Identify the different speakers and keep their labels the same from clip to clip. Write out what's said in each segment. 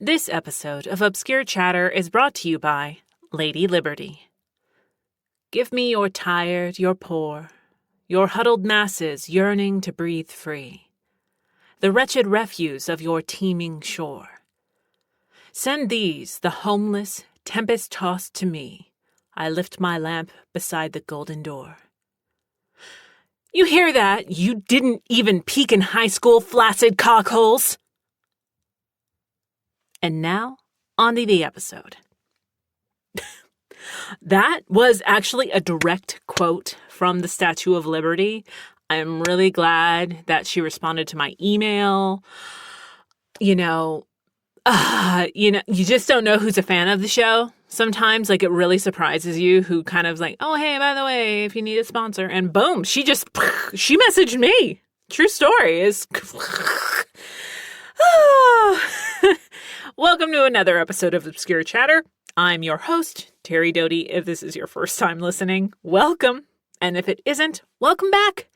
Speaker 1: This episode of Obscure Chatter is brought to you by Lady Liberty. Give me your tired, your poor, your huddled masses yearning to breathe free, the wretched refuse of your teeming shore. Send these, the homeless, tempest-tossed to me. I lift my lamp beside the golden door. You hear that? You didn't even peak in high school, flaccid cockholes. And now, on to the episode. That was actually a direct quote from the Statue of Liberty. I'm really glad that she responded to my email. You just don't know who's a fan of the show. Sometimes, it really surprises you who kind of oh, hey, by the way, if you need a sponsor. And boom, she messaged me. True story is... Welcome to another episode of Obscure Chatter. I'm your host, Terri Doty. If this is your first time listening, welcome. And if it isn't, welcome back.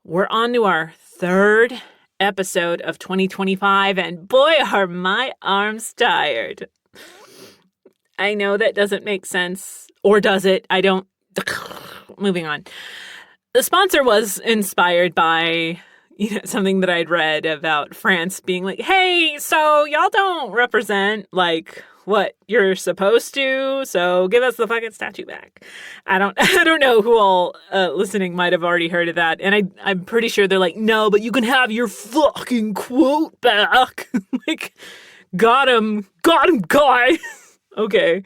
Speaker 1: We're on to our third episode of 2025, and boy, are my arms tired. I know that doesn't make sense, or does it? I don't. Moving on. The sponsor was inspired by... something that I'd read about France being hey, so y'all don't represent, what you're supposed to, so give us the fucking statue back. I don't know who all listening might have already heard of that, and I'm pretty sure they're no, but you can have your fucking quote back. Got him, guy. Okay.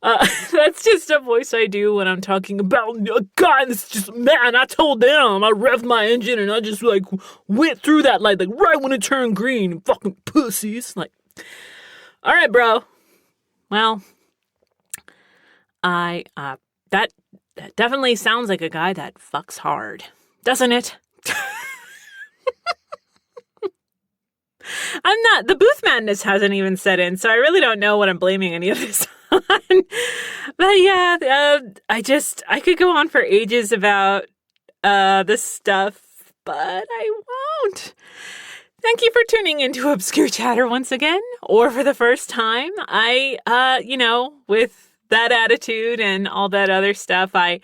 Speaker 1: That's just a voice I do when I'm talking about a guy that's just, man, I told them, I revved my engine and I just went through that light, right when it turned green, fucking pussies. All right, bro. Well, that definitely sounds like a guy that fucks hard, doesn't it? The booth madness hasn't even set in, so I really don't know what I'm blaming any of this on. But yeah, I could go on for ages about this stuff, but I won't. Thank you for tuning into Obscure Chatter once again, or for the first time. With that attitude and all that other stuff, I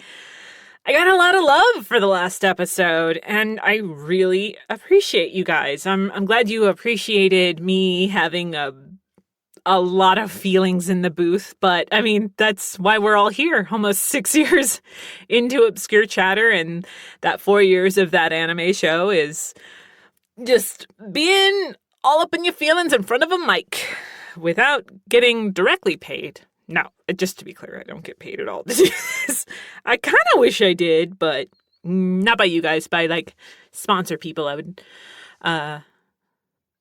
Speaker 1: got a lot of love for the last episode, and I really appreciate you guys. I'm glad you appreciated me having a lot of feelings in the booth, but I mean, that's why we're all here, almost 6 years into Obscure Chatter, and that 4 years of that anime show is just being all up in your feelings in front of a mic without getting directly paid. No, just to be clear, I don't get paid at all to do this. I kind of wish I did, but not by you guys, by sponsor people. I would, oh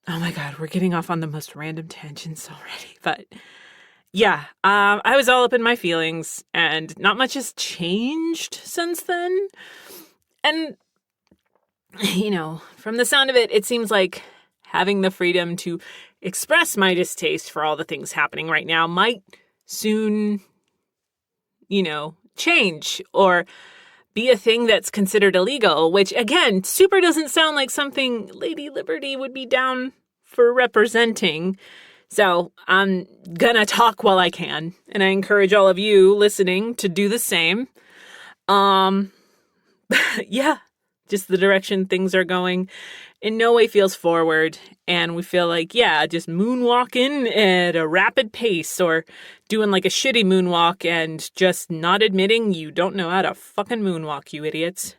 Speaker 1: my God, we're getting off on the most random tangents already. But yeah, I was all up in my feelings, and not much has changed since then. And, from the sound of it, it seems like having the freedom to express my distaste for all the things happening right now might soon, change or be a thing that's considered illegal, which, again, super doesn't sound like something Lady Liberty would be down for representing. So I'm gonna talk while I can, and I encourage all of you listening to do the same. Yeah, just the direction things are going in no way feels forward, and we feel just moonwalking at a rapid pace, or doing a shitty moonwalk and just not admitting you don't know how to fucking moonwalk, you idiots.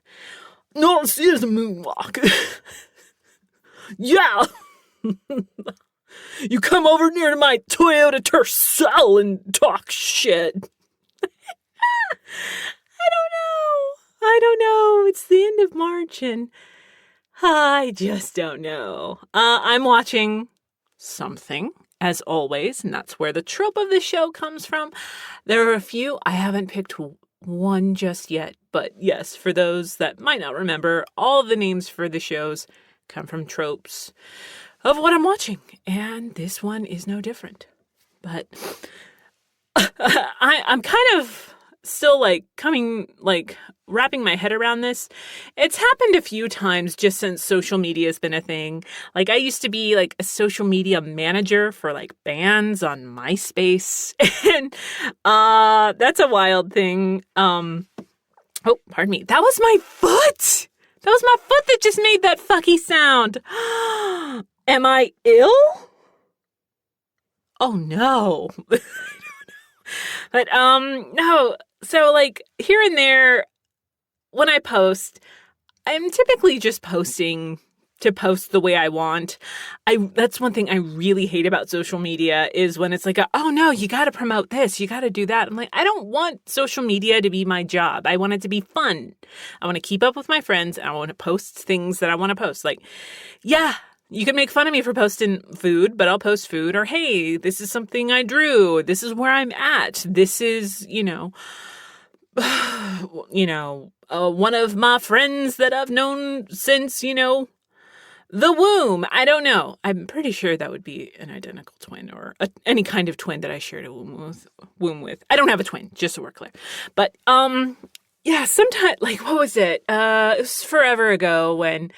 Speaker 1: No, this is a moonwalk. Yeah. You come over near to my Toyota Tercel and talk shit. I don't know. It's the end of March, and I just don't know. I'm watching something, as always, and that's where the trope of the show comes from. There are a few. I haven't picked one just yet, but yes, for those that might not remember, all of the names for the shows come from tropes of what I'm watching, and this one is no different. But I'm kind of still like wrapping my head around this. It's happened a few times just since social media has been a thing. Like I used to be like a social media manager for like bands on MySpace. And that's a wild thing. Oh, pardon me. That was my foot. That was my foot that just made that fucky sound. Am I ill? Oh no. But no. So like here and there when I post, I'm typically just posting to post the way I want. That's one thing I really hate about social media is when it's like, oh no, you got to promote this, you got to do that. I'm like, I don't want social media to be my job. I want it to be fun. I want to keep up with my friends. I want to post things that I want to post. Like, yeah, you can make fun of me for posting food, but I'll post food. Or, hey, this is something I drew. This is where I'm at. This is, one of my friends that I've known since, the womb. I don't know. I'm pretty sure that would be an identical twin or any kind of twin that I shared a womb with. I don't have a twin, just so we're clear. But, yeah, sometimes, like, what was it? It was forever ago when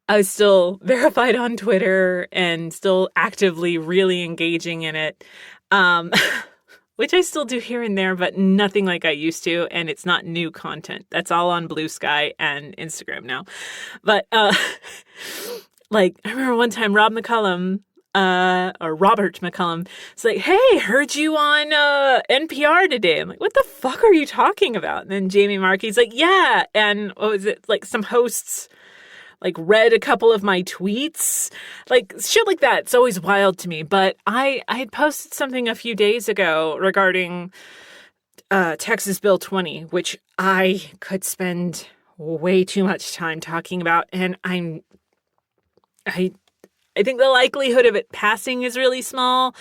Speaker 1: I was still verified on Twitter and still actively really engaging in it. Which I still do here and there, but nothing like I used to. And it's not new content. That's all on Blue Sky and Instagram now. But, like, I remember one time Robert McCullum, it's like, hey, heard you on NPR today. I'm like, what the fuck are you talking about? And then Jamie Markey's like, yeah. And what was it? Like some hosts like read a couple of my tweets, like shit like that. It's always wild to me. But I had posted something a few days ago regarding Texas Bill 20, which I could spend way too much time talking about. And I think the likelihood of it passing is really small.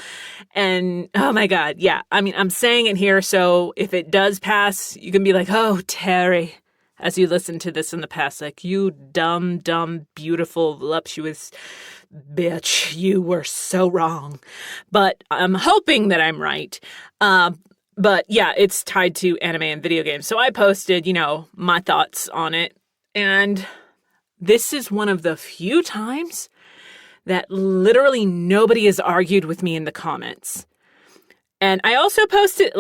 Speaker 1: And oh my God, yeah. I mean, I'm saying it here. So if it does pass, you can be like, oh, Terri, as you listen to this in the past, like, you dumb, beautiful, voluptuous bitch, you were so wrong. But I'm hoping that I'm right. But yeah, it's tied to anime and video games. So I posted, my thoughts on it. And this is one of the few times that literally nobody has argued with me in the comments. And I also posted it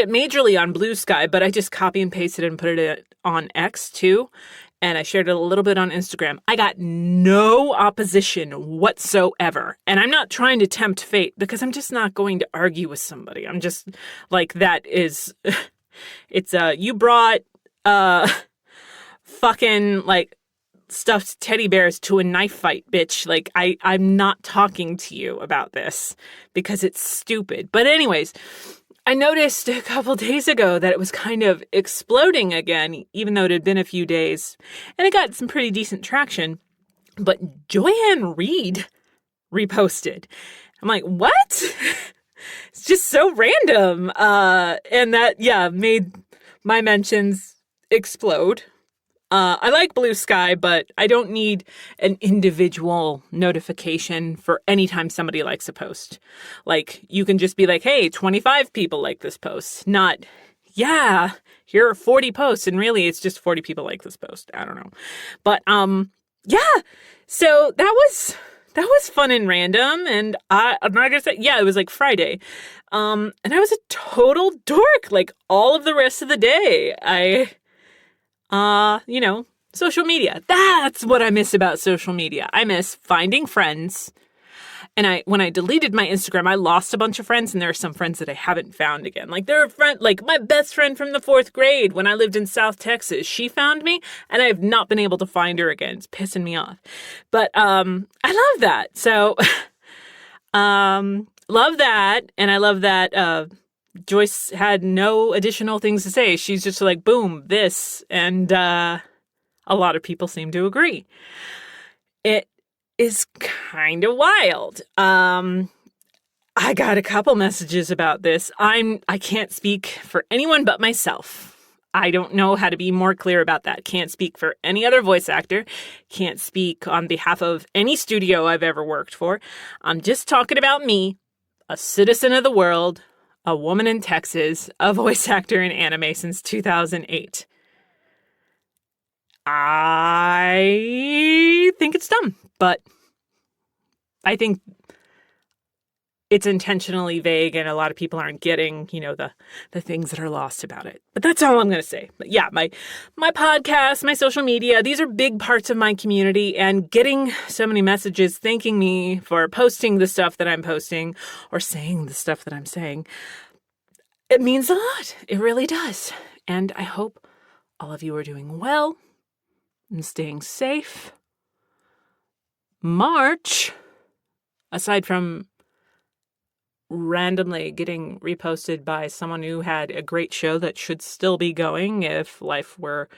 Speaker 1: majorly on Blue Sky, but I just copy and pasted it and put it on X too. And I shared it a little bit on Instagram. I got no opposition whatsoever. And I'm not trying to tempt fate because I'm just not going to argue with somebody. I'm just like, that is, it's, you brought, fucking like stuffed teddy bears to a knife fight, bitch. Like, I'm not talking to you about this because it's stupid. But anyways, I noticed a couple days ago that it was kind of exploding again, even though it had been a few days. And it got some pretty decent traction. But Joanne Reed reposted. I'm like, what? It's just so random. And that, yeah, made my mentions explode. I like Blue Sky, but I don't need an individual notification for any time somebody likes a post. Like, you can just be like, hey, 25 people like this post. Not, yeah, here are 40 posts. And really, it's just 40 people like this post. I don't know. But, yeah. So that was fun and random. And I'm not gonna say, yeah, it was like Friday. And I was a total dork, like all of the rest of the day. Social media. That's what I miss about social media. I miss finding friends. And when I deleted my Instagram, I lost a bunch of friends, and there are some friends that I haven't found again. Like, there are friends, like my best friend from the 4th grade when I lived in South Texas. She found me, and I have not been able to find her again. It's pissing me off. But I love that. So love that. And I love that Joyce had no additional things to say. She's just like, boom, this. And a lot of people seem to agree. It is kind of wild. I got a couple messages about this. I can't speak for anyone but myself. I don't know how to be more clear about that. Can't speak for any other voice actor. Can't speak on behalf of any studio I've ever worked for. I'm just talking about me, a citizen of the world, a woman in Texas, a voice actor in anime since 2008. I think it's dumb, but I think it's intentionally vague and a lot of people aren't getting, the things that are lost about it. But that's all I'm going to say. But yeah, my podcast, my social media, these are big parts of my community, and getting so many messages thanking me for posting the stuff that I'm posting or saying the stuff that I'm saying, it means a lot. It really does. And I hope all of you are doing well and staying safe. March, aside from randomly getting reposted by someone who had a great show that should still be going if life were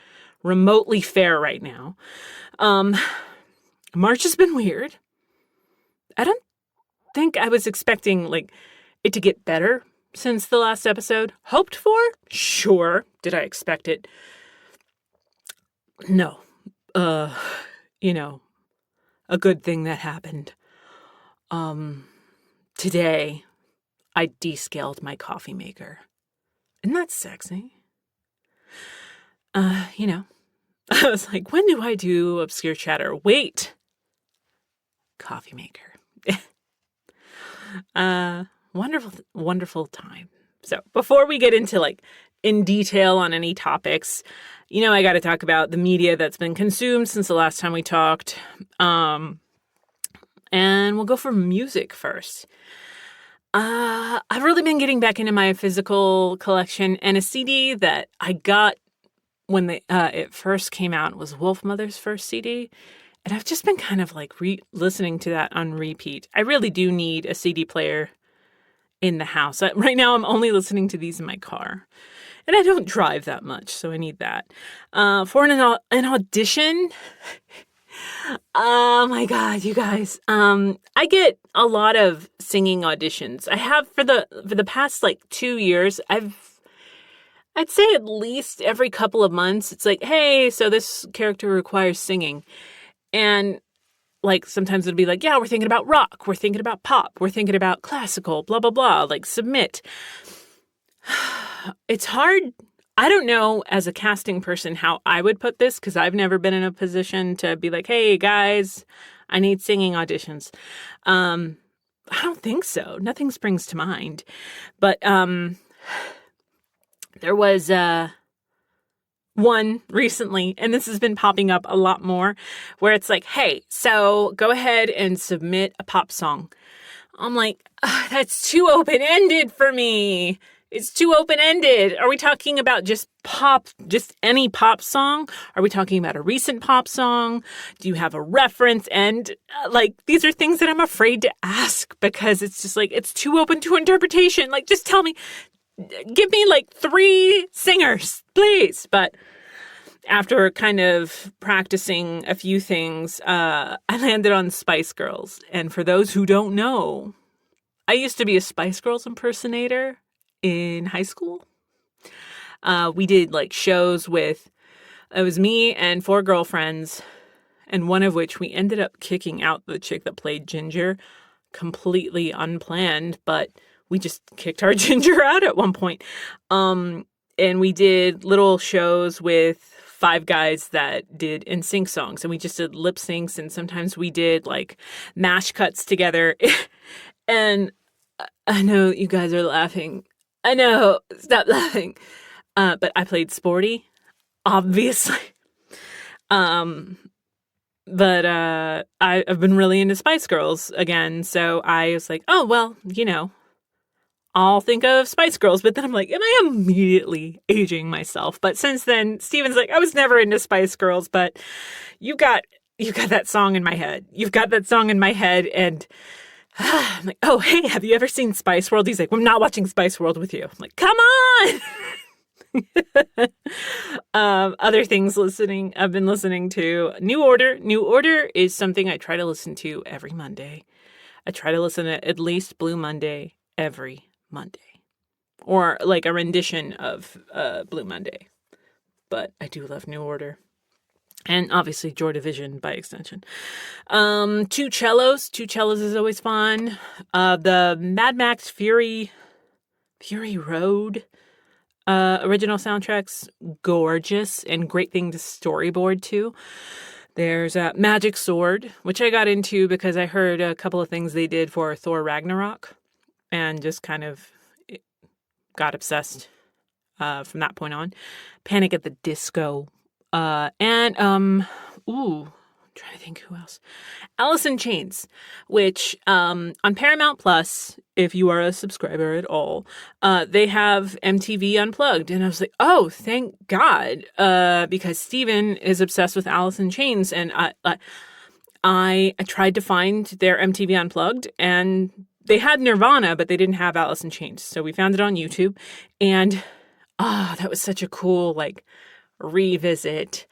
Speaker 1: remotely fair right now. March has been weird. I don't think I was expecting it to get better since the last episode. Hoped for? Sure. Did I expect it? No. A good thing that happened. Today I descaled my coffee maker. Isn't that sexy? I was like, when do I do obscure chatter? Wait. Coffee maker. Wonderful, wonderful time. So before we get into in detail on any topics, I got to talk about the media that's been consumed since the last time we talked. And we'll go for music first. I've really been getting back into my physical collection, and a CD that I got when it first came out was Wolfmother's first CD. And I've just been kind of listening to that on repeat. I really do need a CD player in the house. Right now I'm only listening to these in my car. And I don't drive that much, so I need that. For an audition, oh my God, you guys. I get a lot of singing auditions. I have for the past 2 years. I'd say at least every couple of months, it's hey, so this character requires singing. And sometimes it'll be yeah, we're thinking about rock, we're thinking about pop, we're thinking about classical, blah, blah, blah, submit. It's hard. I don't know as a casting person how I would put this, because I've never been in a position to be hey guys, I need singing auditions. I don't think so. Nothing springs to mind. But there was one recently, and this has been popping up a lot more, where it's hey, so go ahead and submit a pop song. I'm that's too open-ended for me. It's too open-ended. Are we talking about just pop, just any pop song? Are we talking about a recent pop song? Do you have a reference? And these are things that I'm afraid to ask, because it's just it's too open to interpretation. Just tell me, give me 3 singers, please. But after kind of practicing a few things, I landed on Spice Girls. And for those who don't know, I used to be a Spice Girls impersonator in high school. We did shows with, it was me and 4 girlfriends, and one of which we ended up kicking out the chick that played Ginger, completely unplanned, but we just kicked our Ginger out at one point. And we did little shows with 5 guys that did NSYNC songs, and we just did lip syncs, and sometimes we did mash cuts together. And I know you guys are laughing. I know, stop laughing. But I played Sporty, obviously. But I've been really into Spice Girls again, so I was oh, well, I'll think of Spice Girls. But then I'm am I immediately aging myself? But since then, Steven's I was never into Spice Girls, but you got that song in my head. You've got that song in my head, and I'm oh, hey, have you ever seen Spice World? He's I'm not watching Spice World with you. I'm come on! Other things I've been listening to. New Order. New Order is something I try to listen to every Monday. I try to listen to at least Blue Monday every Monday. Or a rendition of Blue Monday. But I do love New Order. And obviously Joy Division by extension. 2 cellos. 2 cellos is always fun. The Mad Max Fury Fury Road original soundtracks, gorgeous and great thing to storyboard to. There's Magic Sword, which I got into because I heard a couple of things they did for Thor Ragnarok and just kind of got obsessed from that point on. Panic at the Disco. I'm trying to think who else. Alice in Chains, which on Paramount Plus, if you are a subscriber at all, they have MTV Unplugged. And I was like, oh, thank God, because Steven is obsessed with Alice in Chains. And I tried to find their MTV Unplugged, and they had Nirvana, but they didn't have Alice in Chains. So we found it on YouTube. And that was such a cool, like, revisit.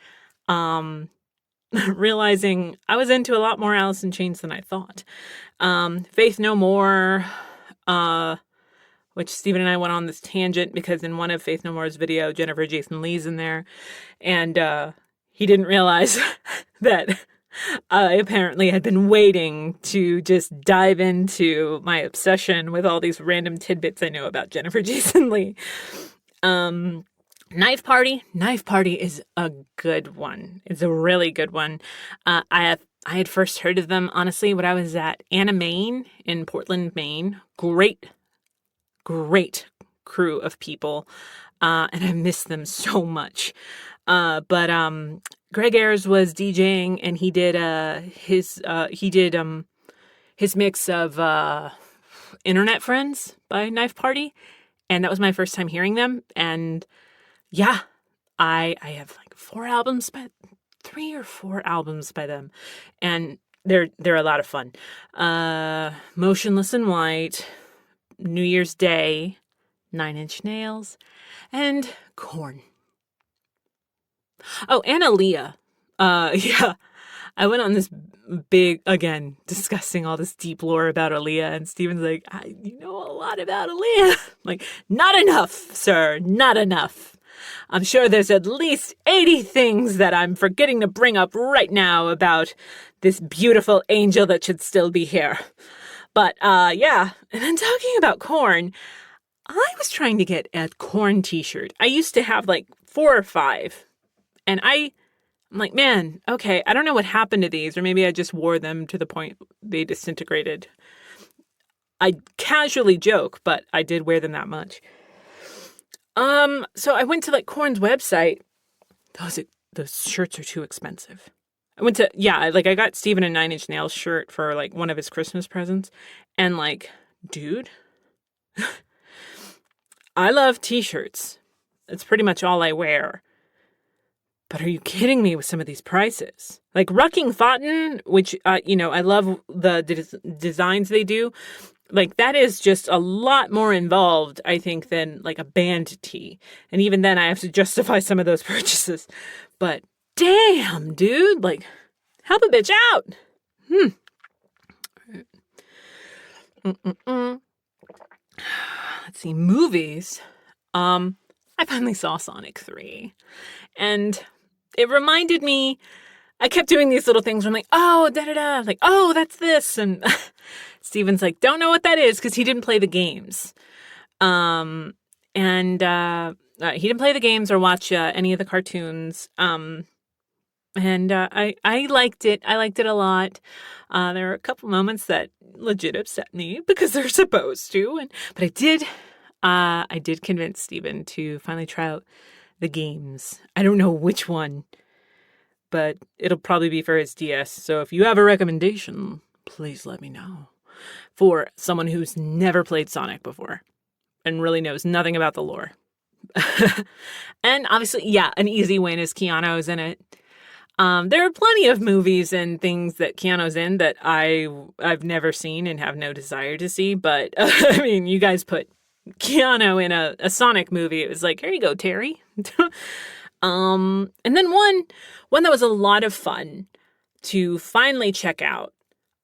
Speaker 1: Realizing I was into a lot more Alice in Chains than I thought. Faith No More, which Stephen and I went on this tangent because in one of Faith No More's video, Jennifer Jason Leigh's in there. And he didn't realize that I apparently had been waiting to just dive into my obsession with all these random tidbits I know about Jennifer Jason Leigh. Knife Party. Knife Party is a good one. It's a really good one. I had first heard of them, honestly, when I was at Anna Main in Portland, Maine. Great crew of people. And I miss them so much. But Greg Ayers was DJing, and he did his mix of Internet Friends by Knife Party. And that was my first time hearing them. And yeah, I have like 3 or 4 albums by them, and they're a lot of fun. Motionless in White, New Year's Day, 9 Inch Nails, and Korn. Oh, and Aaliyah. Yeah, I went on this big, again, discussing all this deep lore about Aaliyah, and Steven's like, you know a lot about Aaliyah. I'm like, not enough, sir, not enough. I'm sure there's at least 80 things that I'm forgetting to bring up right now about this beautiful angel that should still be here. But, yeah. And then talking about Korn, I was trying to get a Korn t-shirt. I used to have like 4 or 5. And I'm like, man, okay, I don't know what happened to these. Or maybe I just wore them to the point they disintegrated. I casually joke, but I did wear them that much. So I went to like Korn's website. Those shirts are too expensive. I got Steven a 9 Inch Nails shirt for like one of his Christmas presents. And like, dude, I love t-shirts. It's pretty much all I wear. But are you kidding me with some of these prices? Like Rucking Fountain, which, I love the designs they do. Like, that is just a lot more involved, I think, than, like, a band tee. And even then, I have to justify some of those purchases. But, damn, dude. Like, help a bitch out. Let's see, movies. I finally saw Sonic 3. And it reminded me, I kept doing these little things where I'm like, oh, da-da-da. Like, oh, that's this. And Steven's like, don't know what that is because he didn't play the games. He didn't play the games or watch any of the cartoons. I liked it. I liked it a lot. There were a couple moments that legit upset me because they're supposed to. But I did convince Steven to finally try out the games. I don't know which one, but it'll probably be for his DS. So if you have a recommendation, please let me know. For someone who's never played Sonic before and really knows nothing about the lore. And obviously, yeah, an easy win is Keanu's in it. There are plenty of movies and things that Keanu's in that I've never seen and have no desire to see. But, I mean, you guys put Keanu in a Sonic movie. It was like, here you go, Terry. And then one that was a lot of fun to finally check out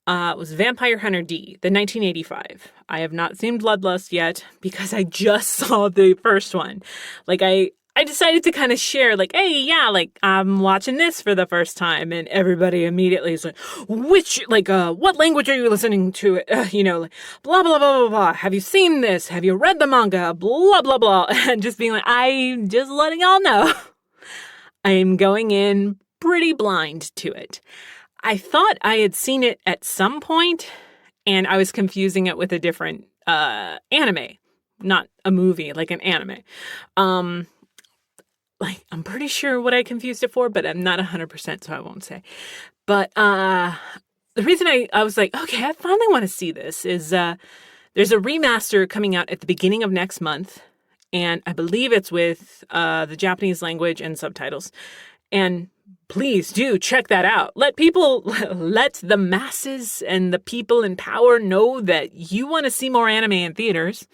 Speaker 1: was Vampire Hunter D, the 1985. I have not seen Bloodlust yet because I just saw the first one. Like, I I decided to kind of share, like, hey, yeah, like, I'm watching this for the first time. And everybody immediately is like, what language are you listening to? Like, blah, blah, blah, blah, blah. Have you seen this? Have you read the manga? Blah, blah, blah. And just being like, I'm just letting y'all know. I'm going in pretty blind to it. I thought I had seen it at some point, and I was confusing it with a different anime. Not a movie, like an anime. I'm pretty sure what I confused it for, but I'm not 100%, so I won't say. But the reason I was like, okay, I finally want to see this is there's a remaster coming out at the beginning of next month, and I believe it's with the Japanese language and subtitles. And please do check that out. Let the masses and the people in power know that you want to see more anime in theaters.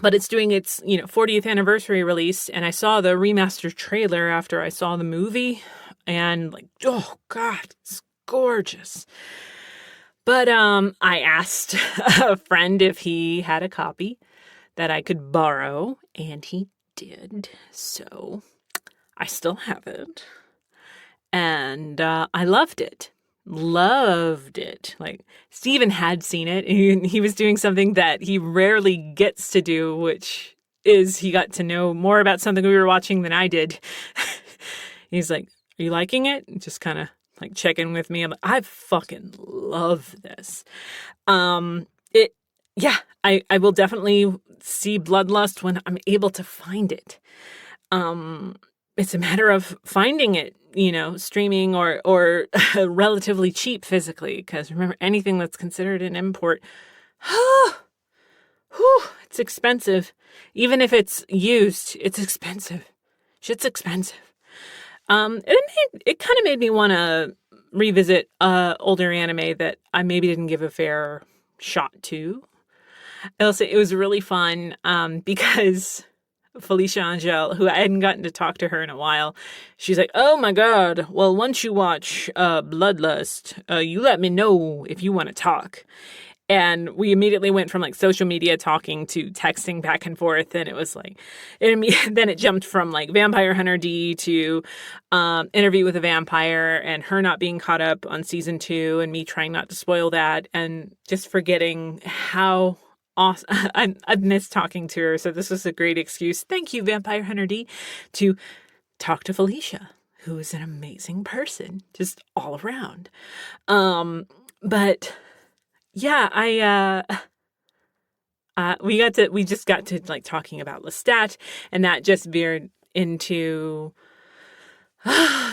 Speaker 1: But it's doing its, 40th anniversary release, and I saw the remastered trailer after I saw the movie, and like, oh God, it's gorgeous. But I asked a friend if he had a copy that I could borrow, and he did. So I still have it, and I loved it. Loved it. Like, Steven had seen it. He was doing something that he rarely gets to do, which is he got to know more about something we were watching than I did. He's like, are you liking it? Just kind of like check in with me. I'm like, I fucking love this. I will definitely see Bloodlust when I'm able to find it. It's a matter of finding it, streaming or relatively cheap physically. Because remember, anything that's considered an import, it's expensive. Even if it's used, it's expensive. Shit's expensive. It kind of made me want to revisit older anime that I maybe didn't give a fair shot to. I'll say it was really fun because Felicia Angel, who I hadn't gotten to talk to her in a while, she's like, oh my God, well, once you watch Bloodlust, you let me know if you want to talk. And we immediately went from like social media talking to texting back and forth. And it was like, then it jumped from like Vampire Hunter D to Interview with a Vampire and her not being caught up on season 2 and me trying not to spoil that and just forgetting how awesome. I've missed talking to her. So this was a great excuse. Thank you, Vampire Hunter D, to talk to Felicia, who is an amazing person, just all around. But yeah, we just got to like talking about Lestat, and that just veered into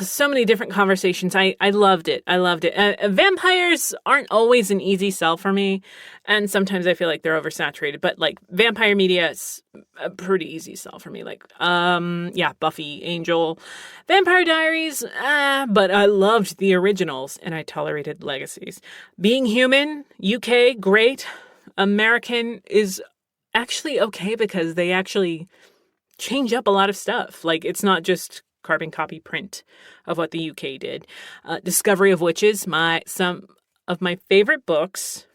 Speaker 1: so many different conversations. I loved it. Vampires aren't always an easy sell for me, and sometimes I feel like they're oversaturated, but like vampire media is a pretty easy sell for me. Like, Buffy, Angel, Vampire Diaries, but I loved the originals and I tolerated legacies. Being Human, UK, great. American is actually okay because they actually change up a lot of stuff. Like, it's not just carbon copy print of what the UK did. Discovery of Witches, some of my favorite books.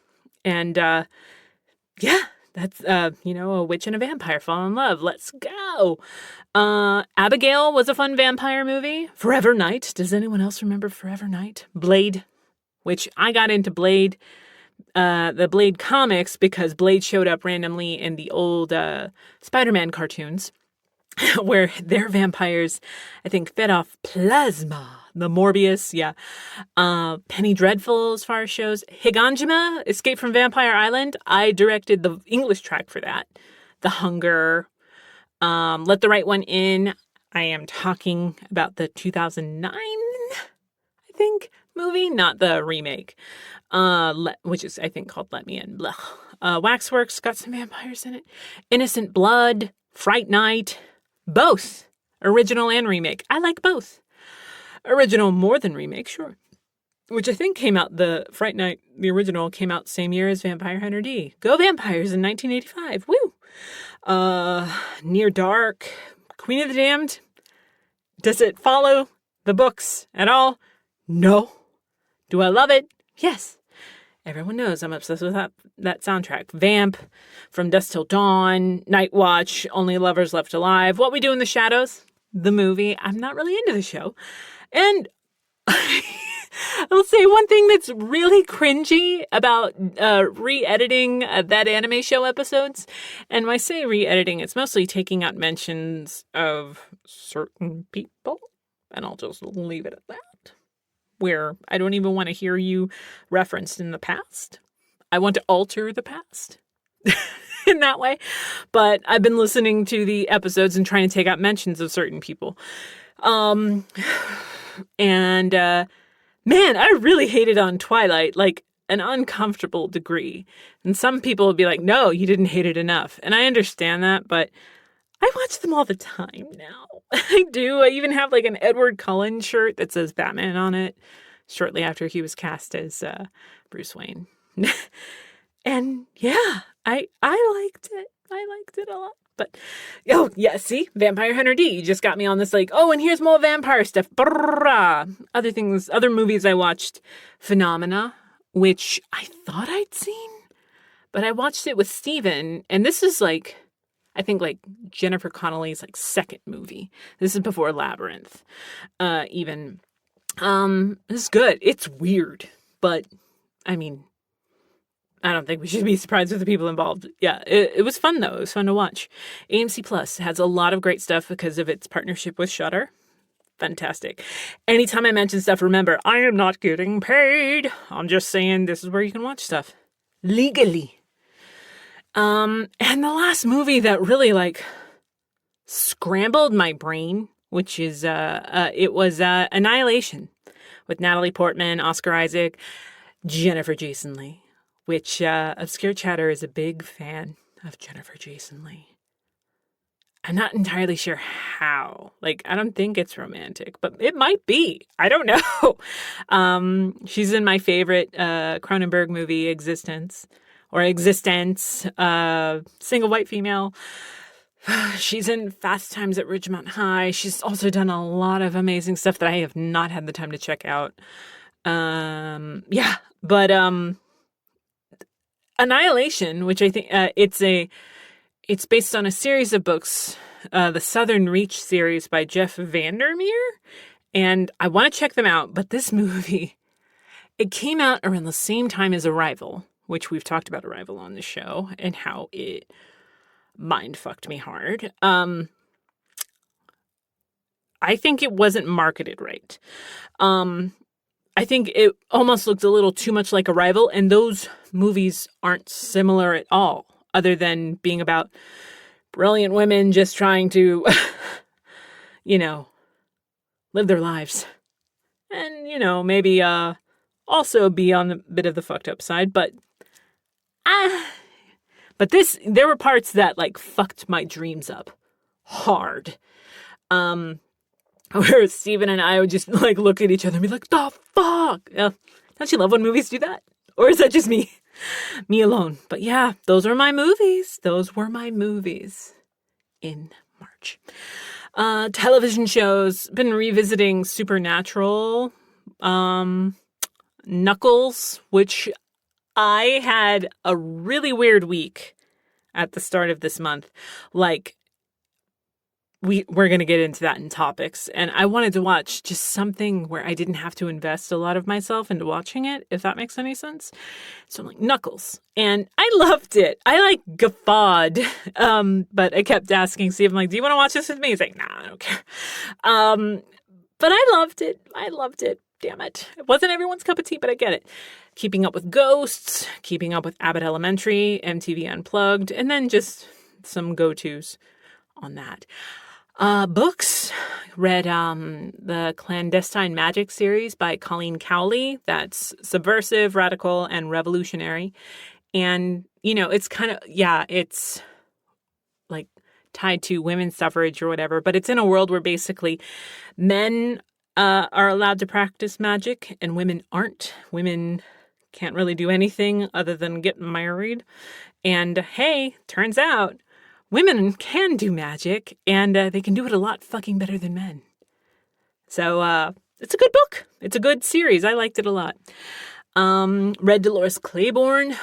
Speaker 1: And that's, a witch and a vampire fall in love. Let's go. Abigail was a fun vampire movie. Forever Night. Does anyone else remember Forever Night? Blade, which I got into Blade, the Blade comics because Blade showed up randomly in the old Spider-Man cartoons. Where their vampires, I think, fed off plasma. The Morbius, yeah. Penny Dreadful as far as shows. Higanjima, Escape from Vampire Island. I directed the English track for that. The Hunger. Let the Right One In. I am talking about the 2009, I think, movie, not the remake. Which is, I think, called Let Me In. Waxworks, got some vampires in it. Innocent Blood. Fright Night. Both. Original and remake. I like both. Original more than remake, sure. Which I think came out, the Fright Night, the original, came out same year as Vampire Hunter D. Go Vampires in 1985. Woo! Near Dark. Queen of the Damned. Does it follow the books at all? No. Do I love it? Yes. Everyone knows I'm obsessed with that soundtrack. Vamp, From Dusk Till Dawn, Night Watch, Only Lovers Left Alive, What We Do in the Shadows, the movie. I'm not really into the show. And I'll say one thing that's really cringy about re-editing that anime show episodes. And when I say re-editing, it's mostly taking out mentions of certain people. And I'll just leave it at that. Where I don't even want to hear you referenced in the past. I want to alter the past in that way. But I've been listening to the episodes and trying to take out mentions of certain people. Man, I really hated on Twilight, like an uncomfortable degree. And some people would be like, no, you didn't hate it enough. And I understand that, but I watch them all the time now. I do. I even have like an Edward Cullen shirt that says Batman on it shortly after he was cast as Bruce Wayne. And yeah, I liked it. I liked it a lot. But, oh, yeah, see? Vampire Hunter D. You just got me on this, like, oh, and here's more vampire stuff. Brrrah. Other things, other movies I watched. Phenomena, which I thought I'd seen. But I watched it with Steven. And this is, like, I think, like, Jennifer Connelly's, like, second movie. This is before Labyrinth. Even. This is good. It's weird. But, I mean, I don't think we should be surprised with the people involved. Yeah, it was fun, though. It was fun to watch. AMC Plus has a lot of great stuff because of its partnership with Shudder. Fantastic. Anytime I mention stuff, remember, I am not getting paid. I'm just saying this is where you can watch stuff. Legally. And the last movie that really, like, scrambled my brain, which is, it was Annihilation with Natalie Portman, Oscar Isaac, Jennifer Jason Leigh. Which Obscure Chatter is a big fan of Jennifer Jason Leigh. I'm not entirely sure how. Like, I don't think it's romantic, but it might be. I don't know. She's in my favorite Cronenberg movie, Existence. Single white female. She's in Fast Times at Ridgemont High. She's also done a lot of amazing stuff that I have not had the time to check out. Annihilation, which I think it's based on a series of books, the Southern Reach series by Jeff Vandermeer, and I want to check them out. But this movie, it came out around the same time as Arrival, which we've talked about Arrival on the show and how it mind fucked me hard. I think it wasn't marketed right. I think it almost looked a little too much like Arrival, and those movies aren't similar at all, other than being about brilliant women just trying to, live their lives. And, maybe also be on a bit of the fucked up side, but there were parts that, like, fucked my dreams up hard. Where Steven and I would just, like, look at each other and be like, the fuck? Don't you love when movies do that? Or is that just me alone? But yeah, those are my movies. Those were my movies in March. Television shows. Been revisiting Supernatural. Knuckles, which I had a really weird week at the start of this month. Like, we're going to get into that in topics. And I wanted to watch just something where I didn't have to invest a lot of myself into watching it, if that makes any sense. So I'm like, Knuckles. And I loved it. I, like, guffawed. But I kept asking Steve, I'm like, do you want to watch this with me? He's like, nah, I don't care. But I loved it. Damn it. It wasn't everyone's cup of tea, but I get it. Keeping Up with Ghosts, Keeping Up with Abbott Elementary, MTV Unplugged, and then just some go-tos on that. Books. Read the Clandestine Magic series by Colleen Cowley. That's subversive, radical, and revolutionary. And, it's kind of, it's like tied to women's suffrage or whatever, but it's in a world where basically men are allowed to practice magic and women aren't. Women can't really do anything other than get married. And hey, turns out women can do magic, and they can do it a lot fucking better than men. So, it's a good book. It's a good series. I liked it a lot. Read Dolores Claiborne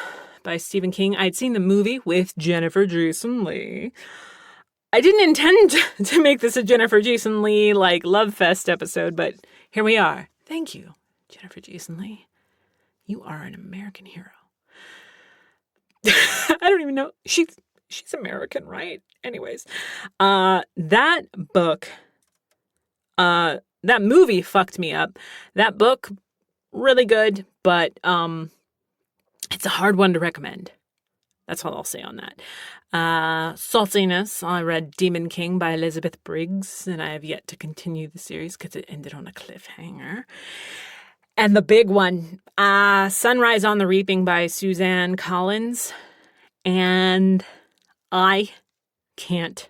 Speaker 1: by Stephen King. I'd seen the movie with Jennifer Jason Leigh. I didn't intend to make this a Jennifer Jason Leigh, like, love fest episode, but here we are. Thank you, Jennifer Jason Leigh. You are an American hero. I don't even know. She's American, right? Anyways, that book, that movie fucked me up. That book, really good, but it's a hard one to recommend. That's all I'll say on that. Saltiness. I read Demon King by Elizabeth Briggs, and I have yet to continue the series because it ended on a cliffhanger. And the big one, Sunrise on the Reaping by Suzanne Collins. And I can't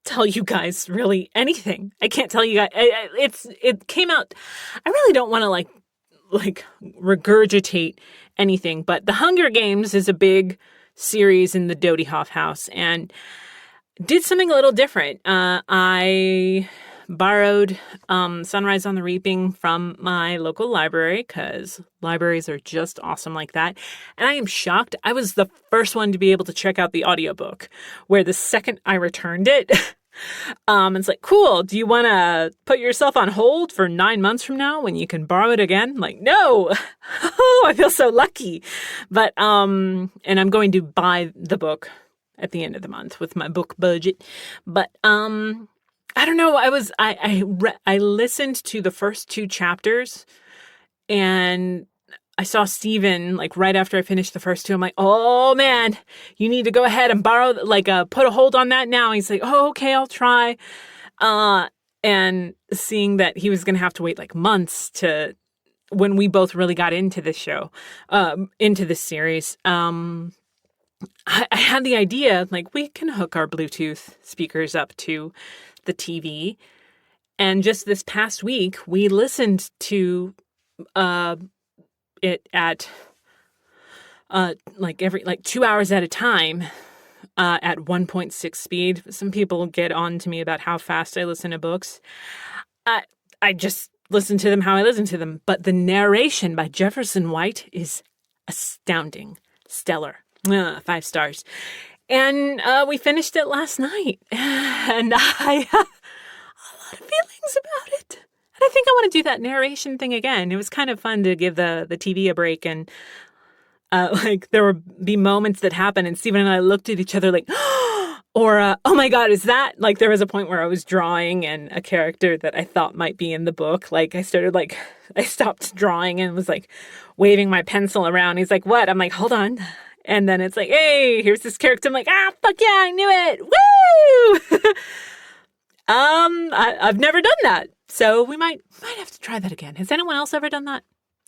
Speaker 1: tell you guys really anything. I can't tell you guys. It came out. I really don't want to like regurgitate anything, but The Hunger Games is a big series in the Doty Hoff house and did something a little different. I borrowed Sunrise on the Reaping from my local library because libraries are just awesome like that. And I am shocked. I was the first one to be able to check out the audiobook, where the second I returned it, it's like, cool, do you want to put yourself on hold for 9 months from now when you can borrow it again? Like, no. Oh, I feel so lucky. But, and I'm going to buy the book at the end of the month with my book budget. But, I don't know. I listened to the first 2 chapters and I saw Steven, like, right after I finished the first 2. I'm like, oh man, you need to go ahead and borrow, like, put a hold on that now. He's like, oh, okay, I'll try. And seeing that he was going to have to wait like months to when we both really got into this show, into this series, I had the idea, like, we can hook our Bluetooth speakers up to the TV. And just this past week, we listened to it at like 2 hours at a time at 1.6 speed. Some people get on to me about how fast I listen to books. I just listen to them how I listen to them. But the narration by Jefferson White is astounding, stellar. 5 stars. And we finished it last night. And I have a lot of feelings about it. And I think I want to do that narration thing again. It was kind of fun to give the TV a break. And like there would be moments that happen. And Stephen and I looked at each other like, or, oh my God, is that? Like there was a point where I was drawing and a character that I thought might be in the book. Like I stopped drawing and was like waving my pencil around. He's like, what? I'm like, hold on. And then it's like, hey, here's this character. I'm like, fuck yeah, I knew it. Woo! I've never done that. So we might have to try that again. Has anyone else ever done that?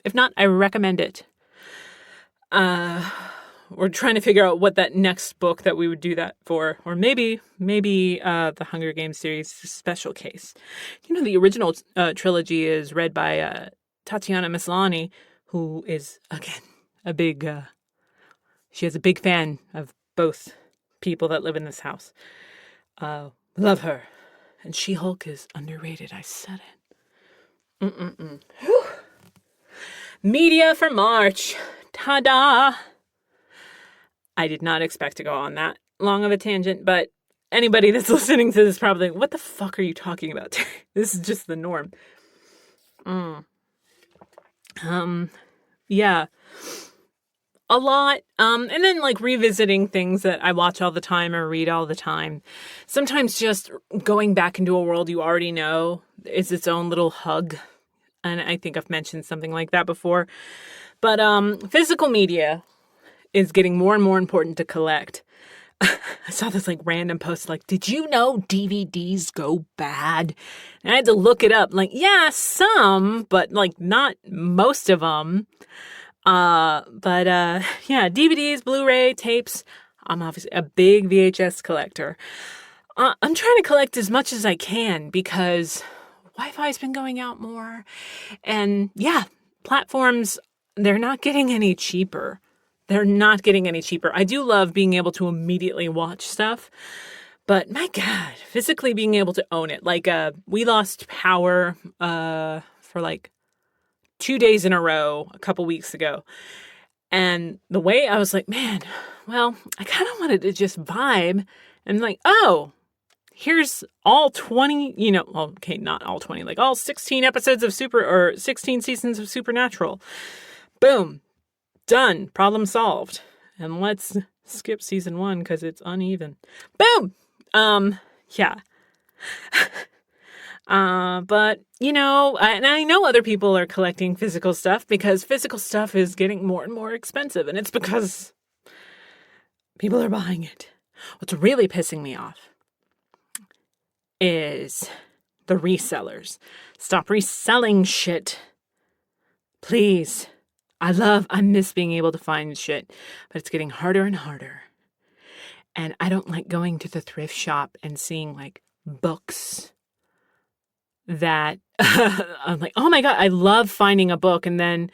Speaker 1: If not, I recommend it. We're trying to figure out what that next book that we would do that for. Or maybe the Hunger Games series special case. You know, the original trilogy is read by Tatiana Maslany, who is, again, a big... she has a big fan of both people that live in this house. Love her. And She-Hulk is underrated. I said it. Whew. Media for March. Ta-da! I did not expect to go on that long of a tangent, but anybody that's listening to this probably, what the fuck are you talking about? This is just the norm. Yeah. A lot. And then like revisiting things that I watch all the time or read all the time. Sometimes just going back into a world you already know is its own little hug. And I think I've mentioned something like that before. But physical media is getting more and more important to collect. I saw this like random post like, did you know DVDs go bad? And I had to look it up. Like, yeah, some, but like not most of them. Yeah, DVDs, Blu-ray, tapes. I'm obviously a big VHS collector. I'm trying to collect as much as I can because Wi-Fi's been going out more. And yeah, platforms, they're not getting any cheaper. I do love being able to immediately watch stuff. But my God, physically being able to own it. Like, we lost power for like 2 days in a row a couple weeks ago. And the way I was like, man, well, I kind of wanted to just vibe and like, oh, here's all 20, okay, not all 20, like all 16 episodes of 16 seasons of Supernatural. Boom. Done. Problem solved. And let's skip season 1 because it's uneven. Boom. Yeah. But, and I know other people are collecting physical stuff because physical stuff is getting more and more expensive. And it's because people are buying it. What's really pissing me off is the resellers. Stop reselling shit. Please. I miss being able to find shit, but it's getting harder and harder. And I don't like going to the thrift shop and seeing like books that I'm like, oh my God, I love finding a book. And then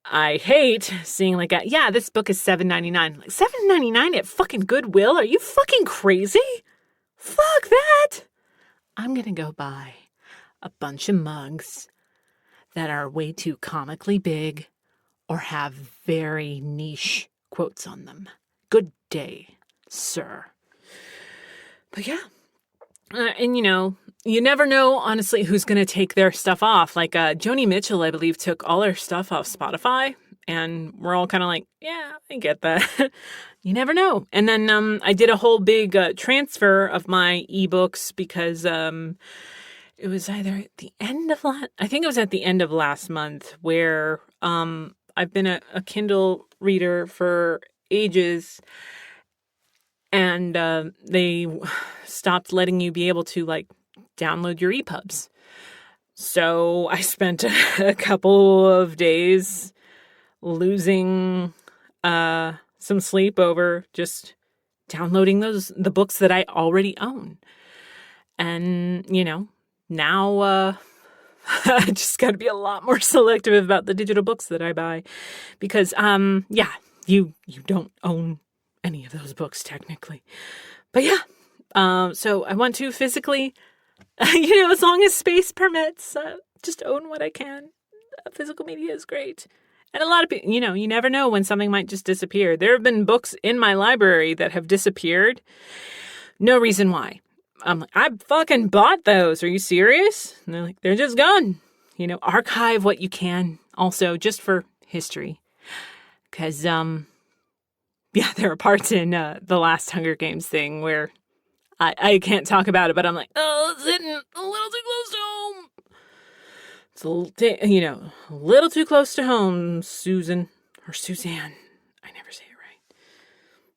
Speaker 1: I hate seeing like, this book is $7.99. Like $7.99 at fucking Goodwill? Are you fucking crazy? Fuck that. I'm going to go buy a bunch of mugs that are way too comically big or have very niche quotes on them. Good day, sir. But yeah. And you never know, honestly, who's going to take their stuff off. Like Joni Mitchell, I believe, took all her stuff off Spotify. And we're all kind of like, yeah, I get that. You never know. And then I did a whole big transfer of my ebooks because it was either at the end of I think it was at the end of last month where I've been a Kindle reader for ages. And they stopped letting you be able to like download your EPUBs. So I spent a couple of days losing some sleep over just downloading the books that I already own. And, now I just got to be a lot more selective about the digital books that I buy because, you don't own any of those books technically. But yeah, so I want to physically, as long as space permits, just own what I can. Physical media is great. And a lot of people, you never know when something might just disappear. There have been books in my library that have disappeared. No reason why. I'm like, I fucking bought those. Are you serious? And they're like, they're just gone. Archive what you can. Also, just for history. Because, there are parts in the last Hunger Games thing where I can't talk about it, but I'm like, oh, it's hitting a little too close to home. It's a little too close to home, Susan. Or Suzanne. I never say it right.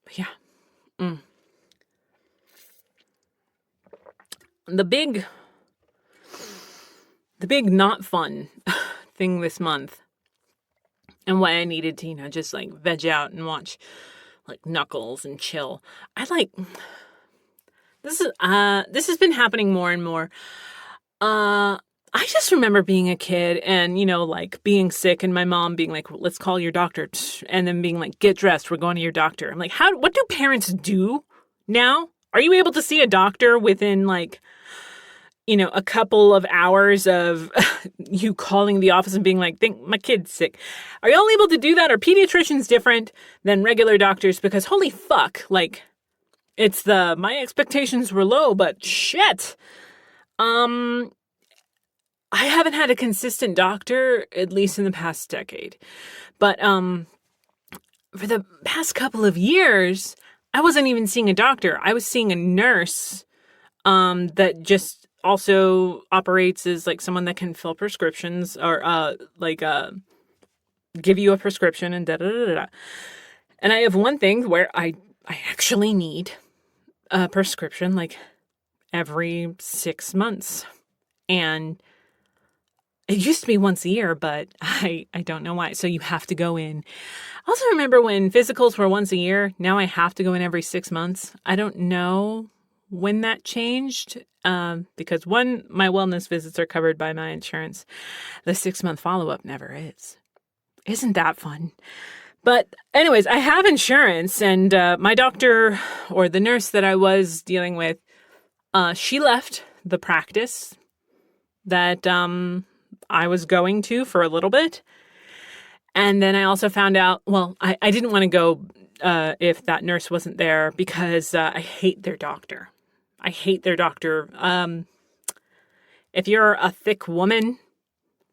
Speaker 1: But yeah. The big not fun thing this month, and why I needed to, just like veg out and watch like Knuckles and chill. This has been happening more and more. I just remember being a kid and, like being sick and my mom being like, let's call your doctor. And then being like, get dressed. We're going to your doctor. I'm like, what do parents do now? Are you able to see a doctor within like, a couple of hours of you calling the office and being like, think my kid's sick? Are y'all able to do that? Are pediatricians different than regular doctors? Because holy fuck, like it's my expectations were low, but shit. I haven't had a consistent doctor, at least in the past decade. But for the past couple of years, I wasn't even seeing a doctor. I was seeing a nurse that just also operates as like someone that can fill prescriptions or give you a prescription and da-da-da-da. And I have one thing where I actually need a prescription like every 6 months. And it used to be once a year, but I don't know why. So you have to go in. I also remember when physicals were once a year. Now I have to go in every 6 months. I don't know when that changed because my wellness visits are covered by my insurance. The 6-month follow-up never is. Isn't that fun? But anyways, I have insurance and my doctor or the nurse that I was dealing with, she left the practice that I was going to for a little bit. And then I also found out, well, I didn't want to go if that nurse wasn't there because I hate their doctor. I hate their doctor. If you're a thick woman,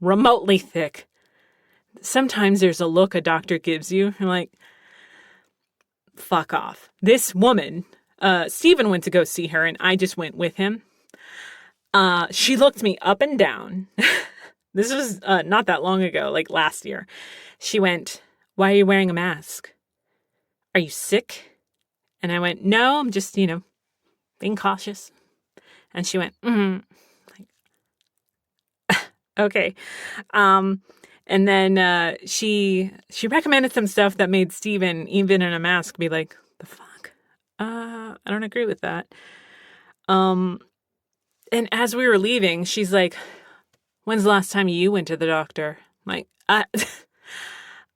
Speaker 1: remotely thick, sometimes there's a look a doctor gives you. You're like, fuck off. This woman, Stephen went to go see her and I just went with him. She looked me up and down. This was not that long ago, like last year. She went, "Why are you wearing a mask? Are you sick?" And I went, "No, I'm just, being cautious." And she went, like, okay. And then she recommended some stuff that made Steven, even in a mask, be like, "The fuck? I don't agree with that." And as we were leaving, she's like, "When's the last time you went to the doctor?" I'm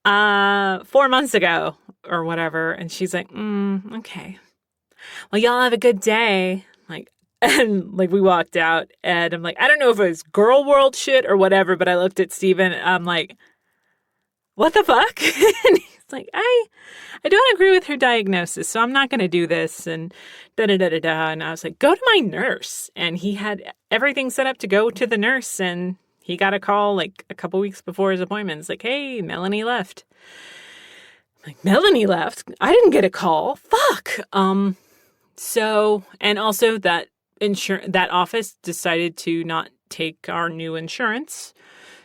Speaker 1: like, 4 months ago or whatever. And she's like, "Okay. Well, y'all have a good day." And we walked out and I'm like, I don't know if it was girl world shit or whatever, but I looked at Steven and I'm like, what the fuck? And he's like, I don't agree with her diagnosis, so I'm not going to do this. And da-da-da-da-da. And I was like, go to my nurse. And he had everything set up to go to the nurse. And he got a call like a couple weeks before his appointment. It's like, "Hey, Melanie left." I'm like, Melanie left? I didn't get a call. Fuck. So, and also that office decided to not take our new insurance.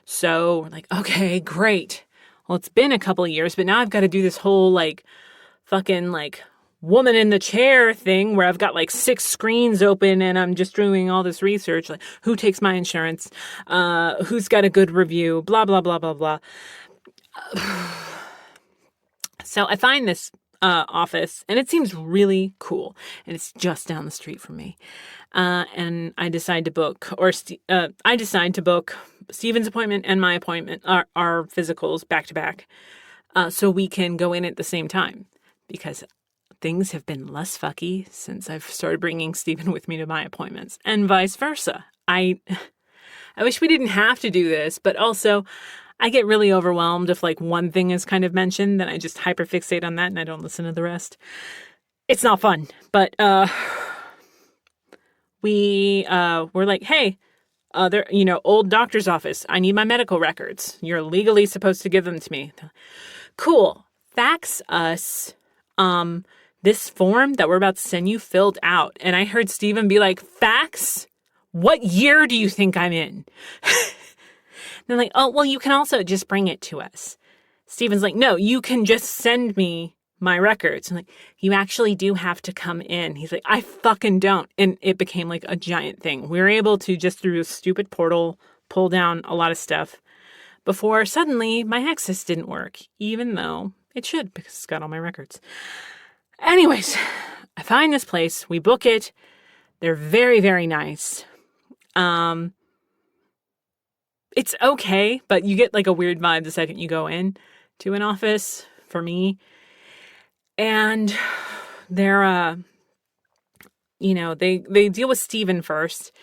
Speaker 1: So we're like, okay, great. Well, it's been a couple of years, but now I've got to do this whole fucking woman in the chair thing where I've got 6 screens open and I'm just doing all this research. Like, who takes my insurance? Who's got a good review? Blah, blah, blah, blah, blah. So I find this office and it seems really cool. And it's just down the street from me. And I decide to book, Steven's appointment and my appointment, our physicals back to back, so we can go in at the same time, because things have been less fucky since I've started bringing Steven with me to my appointments, and vice versa. I wish we didn't have to do this, but also I get really overwhelmed if one thing is kind of mentioned, then I just hyperfixate on that and I don't listen to the rest. It's not fun, but we were like, "Hey, old doctor's office, I need my medical records. You're legally supposed to give them to me." Cool. Fax us this form that we're about to send you filled out. And I heard Steven be like, "Fax? What year do you think I'm in?" And they're like, "Oh, well, you can also just bring it to us." Steven's like, "No, you can just send me my records." I'm like, "You actually do have to come in." He's like, "I fucking don't." And it became a giant thing. We were able to just through a stupid portal pull down a lot of stuff before suddenly my access didn't work, even though it should, because it's got all my records. Anyways, I find this place. We book it. They're very, very nice. It's okay, but you get a weird vibe the second you go in to an office, for me. And they're, they deal with Steven first.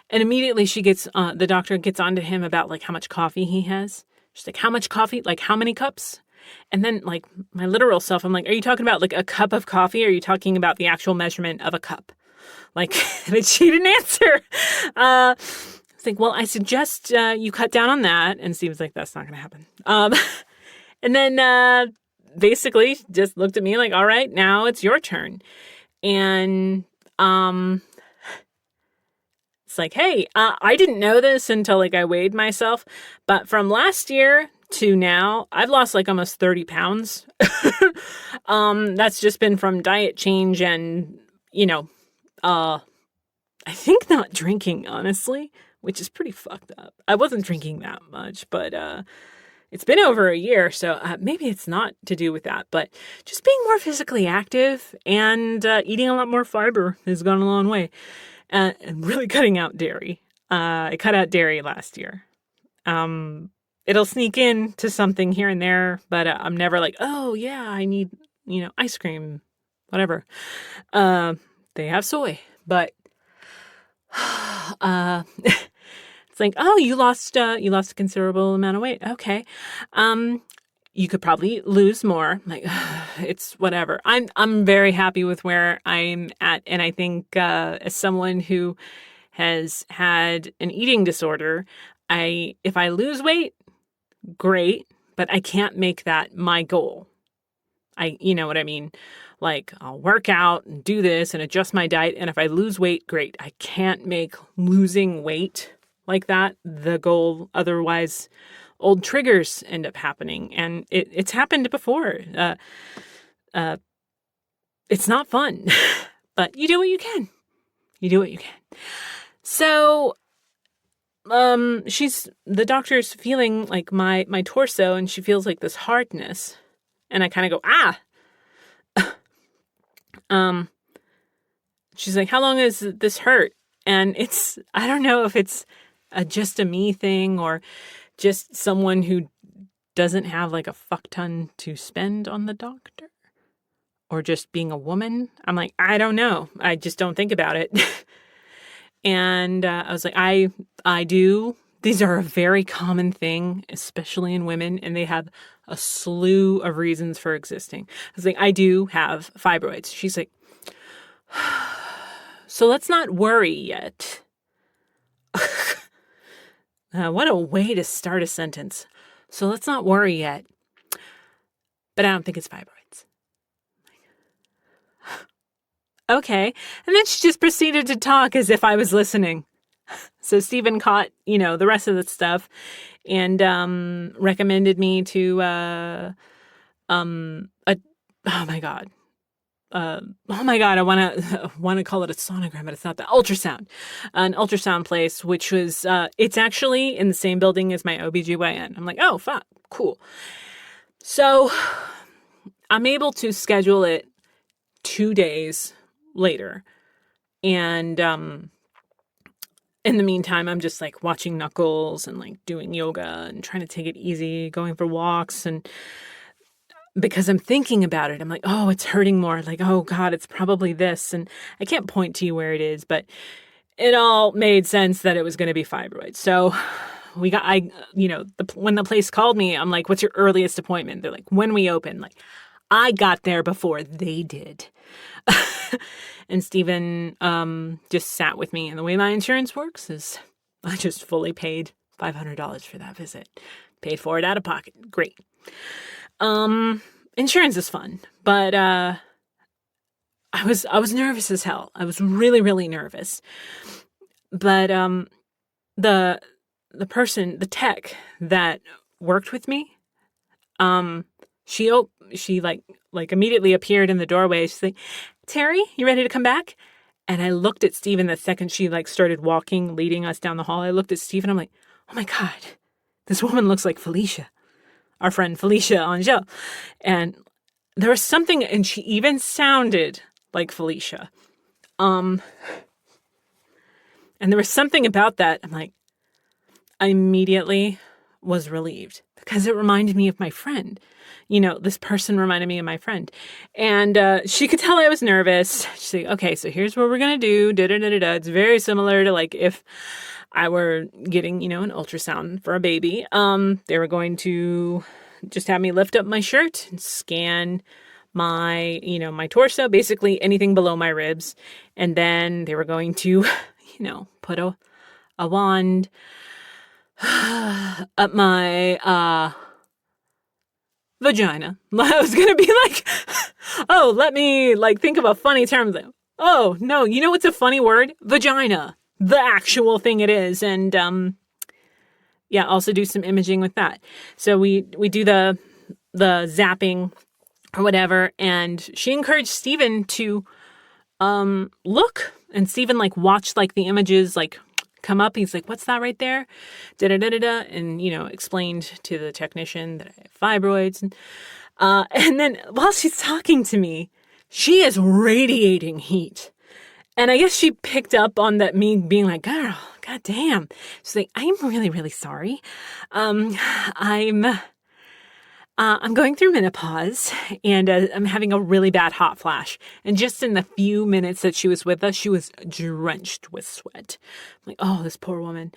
Speaker 1: And immediately the doctor gets onto him about how much coffee he has. She's like, "How much coffee? How many cups?" And then my literal self, I'm like, "Are you talking about a cup of coffee? Or are you talking about the actual measurement of a cup?" But she didn't answer. It's like, "Well, I suggest you cut down on that." And Steven's like, "That's not going to happen." And then basically just looked at me like, "All right, now it's your turn." And it's like, "Hey, I didn't know this until I weighed myself, but from last year to now, I've lost almost 30 pounds. That's just been from diet change and, I think not drinking, honestly, which is pretty fucked up. I wasn't drinking that much, but it's been over a year, so maybe it's not to do with that, but just being more physically active and eating a lot more fiber has gone a long way. And really cutting out dairy. I cut out dairy last year. It'll sneak in to something here and there, but I'm never like, "Oh yeah, I need, ice cream," whatever. They have soy, but it's It's like, oh, you lost a considerable amount of weight. Okay. You could probably lose more. I'm like, it's whatever. I'm very happy with where I'm at. And I think, as someone who has had an eating disorder, if I lose weight, great, but I can't make that my goal. You know what I mean? Like, I'll work out and do this and adjust my diet. And if I lose weight, great. I can't make losing weight like that the goal. Otherwise, old triggers end up happening. And it's happened before. It's not fun, but you do what you can. You do what you can. So, the doctor's feeling like my torso, and she feels like this hardness. And I kind of go, she's like, how long has this hurt? And I don't know if it's just a me thing or just someone who doesn't have like a fuck ton to spend on the doctor, or just being a woman. I'm like, I don't know. I just don't think about it. And I was like, I do. These are a very common thing, especially in women, and they have a slew of reasons for existing. I was like, I do have fibroids. She's like, so let's not worry yet. What a way to start a sentence. So let's not worry yet. But I don't think it's fibroids. Okay. And then she just proceeded to talk as if I was listening. So Stephen caught, the rest of the stuff and recommended me to, oh my God, I want to call it a sonogram, but it's not that. Ultrasound, an ultrasound place, which was, it's actually in the same building as my OBGYN. I'm like, oh, fuck, cool. So I'm able to schedule it 2 days later. And, in the meantime, I'm just like watching Knuckles and like doing yoga and trying to take it easy, going for walks. And because I'm thinking about it, I'm like, oh, it's hurting more. Like, oh God, it's probably this. And I can't point to you where it is, but it all made sense that it was going to be fibroids. So when the place called me, I'm like, what's your earliest appointment? They're like, when we open. Like, I got there before they did. And Stephen just sat with me. And the way my insurance works is I just fully paid $500 for that visit. Paid for it out of pocket. Great. Insurance is fun. But I was nervous as hell. I was really, really nervous. But the person, the tech that worked with me, she like immediately appeared in the doorway. She's like, Terry, you ready to come back? And I looked at Stephen the second she like started walking, leading us down the hall. I looked at Stephen. I'm like, oh my God, this woman looks like Felicia, our friend Felicia on show. And there was something, and she even sounded like Felicia. And there was something about that. I'm like, I immediately was relieved because it reminded me of my friend. This person reminded me of my friend. And she could tell I was nervous. She's like, okay, so here's what we're going to do. Da-da-da-da-da. It's very similar to like if I were getting, an ultrasound for a baby. They were going to just have me lift up my shirt and scan my, my torso, basically anything below my ribs. And then they were going to, put a wand up my vagina. I was going to be like, oh, let me like think of a funny term. Oh, no, you know what's a funny word? Vagina. The actual thing it is. And also do some imaging with that. So we do the zapping or whatever. And she encouraged Stephen to look. And Stephen like watched like the images like come up. He's like, what's that right there? Da-da-da-da-da. And, explained to the technician that I have fibroids. And then while she's talking to me, she is radiating heat. And I guess she picked up on that, me being like, girl, goddamn. She's like, I'm really, really sorry. I'm I'm going through menopause and I'm having a really bad hot flash. And just in the few minutes that she was with us, she was drenched with sweat. I'm like, oh, this poor woman.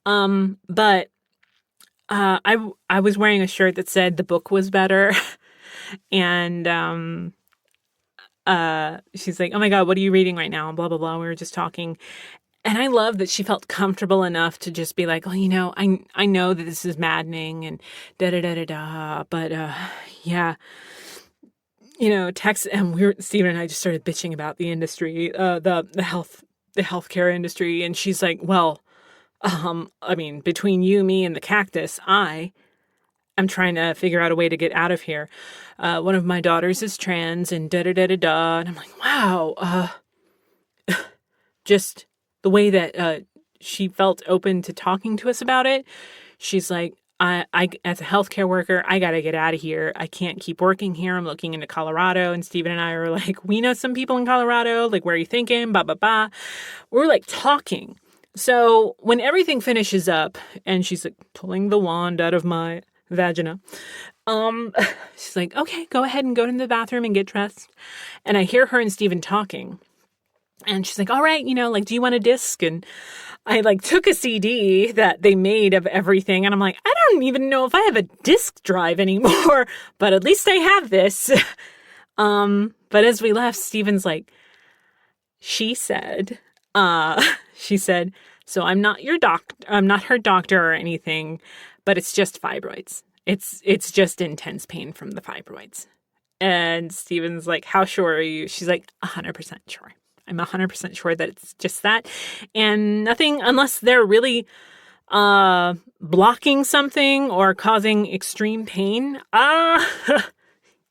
Speaker 1: But I was wearing a shirt that said the book was better. And she's like, oh my God, what are you reading right now? Blah, blah, blah. We were just talking. And I love that she felt comfortable enough to just be like, oh, I know that this is maddening and da-da-da-da-da, but yeah, text, and Stephen and I just started bitching about the industry, the healthcare industry. And she's like, well, between you, me, and the cactus, I'm trying to figure out a way to get out of here. One of my daughters is trans and da-da-da-da-da. And I'm like, wow, just the way that she felt open to talking to us about it. She's like, I as a healthcare worker, I got to get out of here. I can't keep working here. I'm looking into Colorado. And Stephen and I are like, we know some people in Colorado. Like, where are you thinking? Ba, ba, ba. We're like talking. So when everything finishes up and she's like pulling the wand out of my vagina, she's like, okay, go ahead and go to the bathroom and get dressed. And I hear her and Stephen talking. And she's like, all right, do you want a disc? And I took a CD that they made of everything. And I'm like, I don't even know if I have a disc drive anymore, but at least I have this. But as we left, Stephen's like, she said, so I'm not your I'm not her doctor or anything, but it's just fibroids. It's just intense pain from the fibroids. And Stephen's like, how sure are you? She's like, 100% sure. I'm 100% sure that it's just that. And nothing, unless they're really blocking something or causing extreme pain,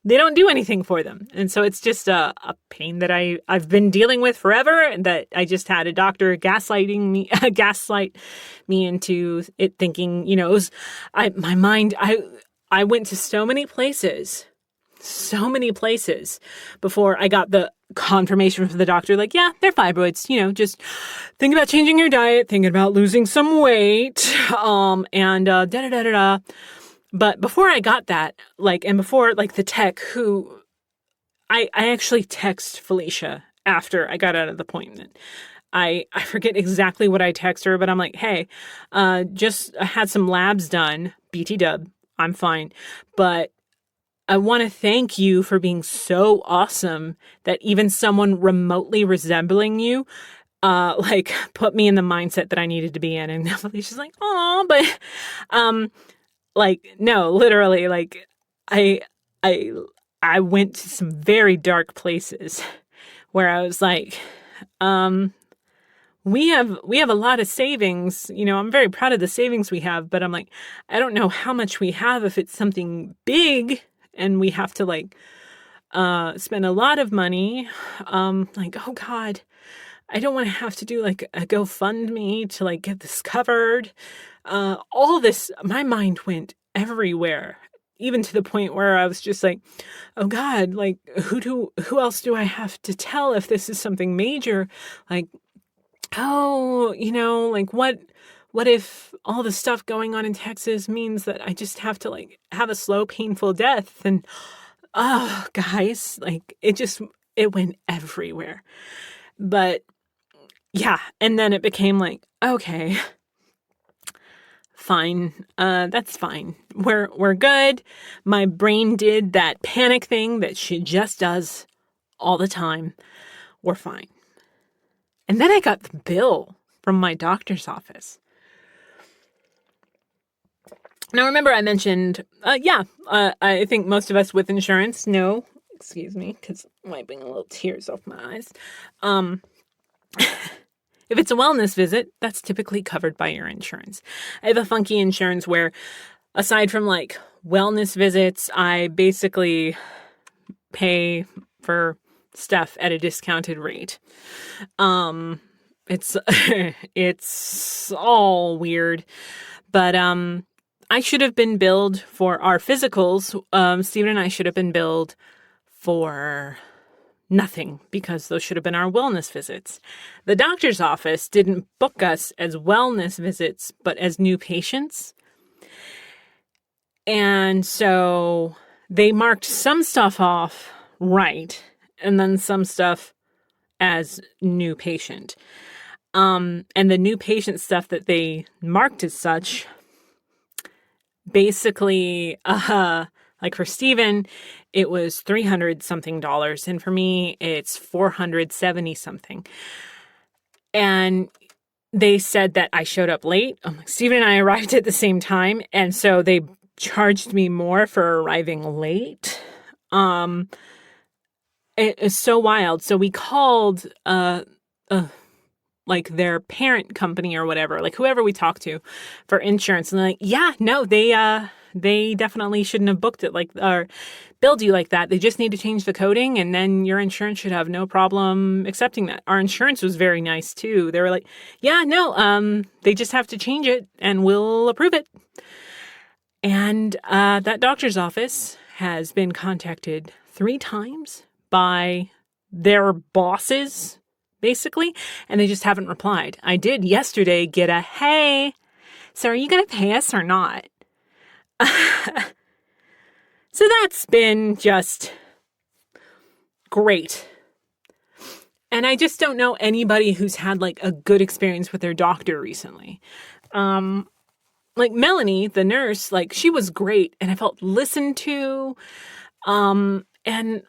Speaker 1: they don't do anything for them. And so it's just a pain that I've been dealing with forever, and that I just had a doctor gaslight me into it, thinking, it was, my mind, I went to so many places before I got the confirmation from the doctor, like, yeah, they're fibroids, just think about changing your diet, thinking about losing some weight, and da-da-da-da-da. But before I got that, and before, the tech who, I actually text Felicia after I got out of the appointment. I forget exactly what I text her, but I'm like, hey, just had some labs done, BT dub, I'm fine, but I want to thank you for being so awesome that even someone remotely resembling you, put me in the mindset that I needed to be in. And she's like, oh, but, no, literally, I went to some very dark places where I was like, we have a lot of savings, I'm very proud of the savings we have, but I'm like, I don't know how much we have if it's something big. And we have to spend a lot of money. Oh God, I don't want to have to do a GoFundMe to get this covered. All this, my mind went everywhere, even to the point where I was just like, oh God, who else do I have to tell if this is something major? What if all the stuff going on in Texas means that I just have to have a slow, painful death? And, oh, guys, it went everywhere. But yeah. And then it became okay, fine. That's fine. We're good. My brain did that panic thing that she just does all the time. We're fine. And then I got the bill from my doctor's office. Now, remember I mentioned, I think most of us with insurance know, excuse me, because I'm wiping a little tears off my eyes. If it's a wellness visit, that's typically covered by your insurance. I have a funky insurance where, aside from wellness visits, I basically pay for stuff at a discounted rate. It's it's all weird, but I should have been billed for our physicals. Stephen and I should have been billed for nothing because those should have been our wellness visits. The doctor's office didn't book us as wellness visits, but as new patients. And so they marked some stuff off right, and then some stuff as new patient. And the new patient stuff that they marked as such, basically, like for Steven, it was $300 something, and for me, it's $470 something. And they said that I showed up late. Steven and I arrived at the same time, and so they charged me more for arriving late. It's so wild. So we called like their parent company or whatever, like whoever we talked to for insurance, and they're like, yeah, no, they definitely shouldn't have booked it or billed you like that. They just need to change the coding, and then your insurance should have no problem accepting that. Our insurance was very nice too. They were like, yeah, no, they just have to change it and we'll approve it. And that doctor's office has been contacted 3 times by their bosses, basically, and they just haven't replied. I did yesterday get a, hey, so are you going to pay us or not? So that's been just great. And I just don't know anybody who's had like a good experience with their doctor recently. Like Melanie, the nurse, like she was great and I felt listened to. And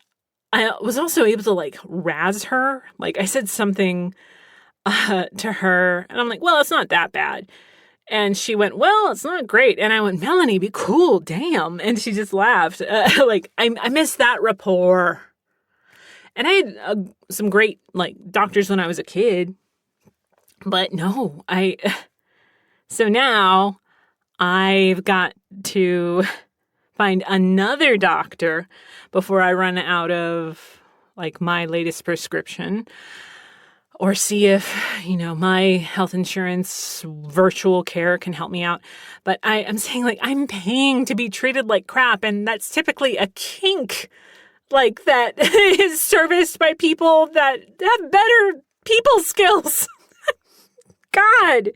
Speaker 1: I was also able to like razz her. Like I said something to her and I'm like, well, it's not that bad. And she went, well, it's not great. And I went, Melanie, be cool. Damn. And she just laughed. Like I miss that rapport. And I had some great like doctors when I was a kid, but no, so now I've got to find another doctor before I run out of like my latest prescription, or see if, my health insurance virtual care can help me out. But I'm saying like I'm paying to be treated like crap, and that's typically a kink like that is serviced by people that have better people skills. God.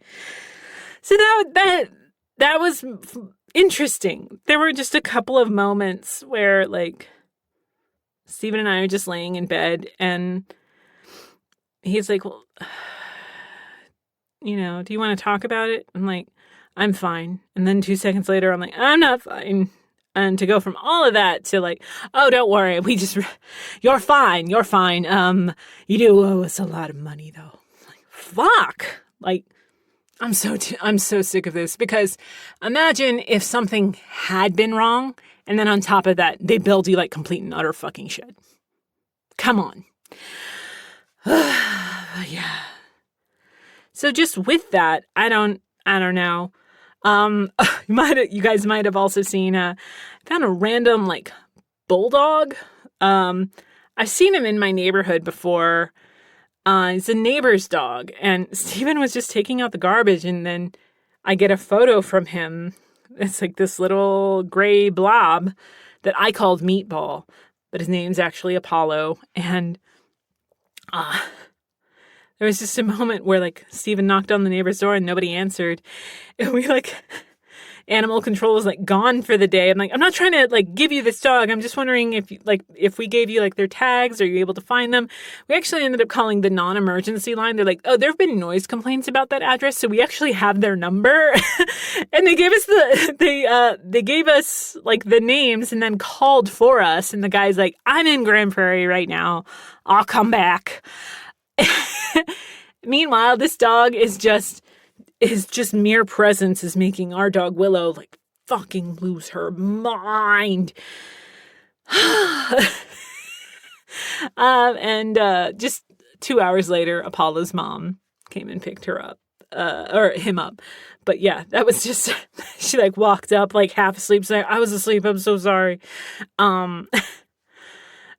Speaker 1: So that was interesting. There were just a couple of moments where like Steven and I are just laying in bed and he's like, well, do you want to talk about it? I'm like, I'm fine. And then 2 seconds later, I'm like, I'm not fine. And to go from all of that to like, oh, don't worry. You're fine. You're fine. You do owe us a lot of money though. Like, fuck. Like, I'm so sick of this, because imagine if something had been wrong and then on top of that, they billed you like complete and utter fucking shit. Come on. Yeah. So just with that, I don't know. You guys might have also seen, found a random like bulldog. I've seen him in my neighborhood before. He's a neighbor's dog, and Steven was just taking out the garbage, and then I get a photo from him. It's like this little gray blob that I called Meatball, but his name's actually Apollo. And there was just a moment where like Steven knocked on the neighbor's door and nobody answered. And we like, animal control was like gone for the day. I'm like, I'm not trying to like give you this dog. I'm just wondering if we gave you like their tags, are you able to find them? We actually ended up calling the non-emergency line. They're like, oh, there have been noise complaints about that address, so we actually have their number. And they gave us they gave us like the names and then called for us. And the guy's like, I'm in Grand Prairie right now. I'll come back. Meanwhile, this dog is just mere presence is making our dog Willow like fucking lose her mind. And just 2 hours later, Apollo's mom came and picked her up, or him up. But yeah, that was just, she like walked up like half asleep. So I was asleep. I'm so sorry.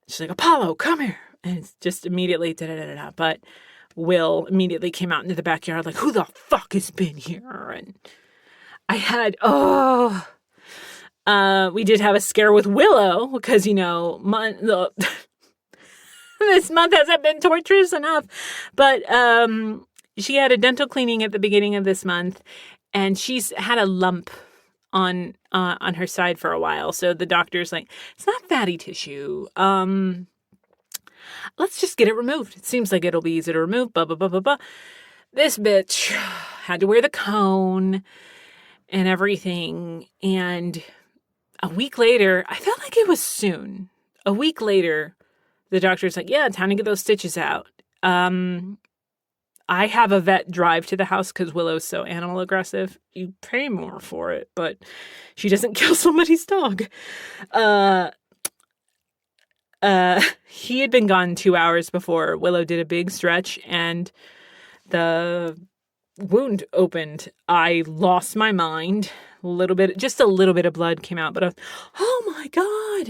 Speaker 1: She's like, Apollo, come here. And it's just immediately da-da-da-da-da. But Will immediately came out into the backyard like, who the fuck has been here? And I had, we did have a scare with Willow because, this month hasn't been torturous enough. But she had a dental cleaning at the beginning of this month, and she's had a lump on her side for a while. So the doctor's like, it's not fatty tissue. Let's just get it removed. It seems like it'll be easy to remove. Blah, blah, blah, blah, blah. This bitch had to wear the cone and everything. And a week later, I felt like it was soon. A week later, the doctor's like, yeah, time to get those stitches out. I have a vet drive to the house because Willow's so animal aggressive. You pay more for it, but she doesn't kill somebody's dog. He had been gone 2 hours before Willow did a big stretch and the wound opened. I lost my mind just a little bit of blood came out, but I was, oh my God.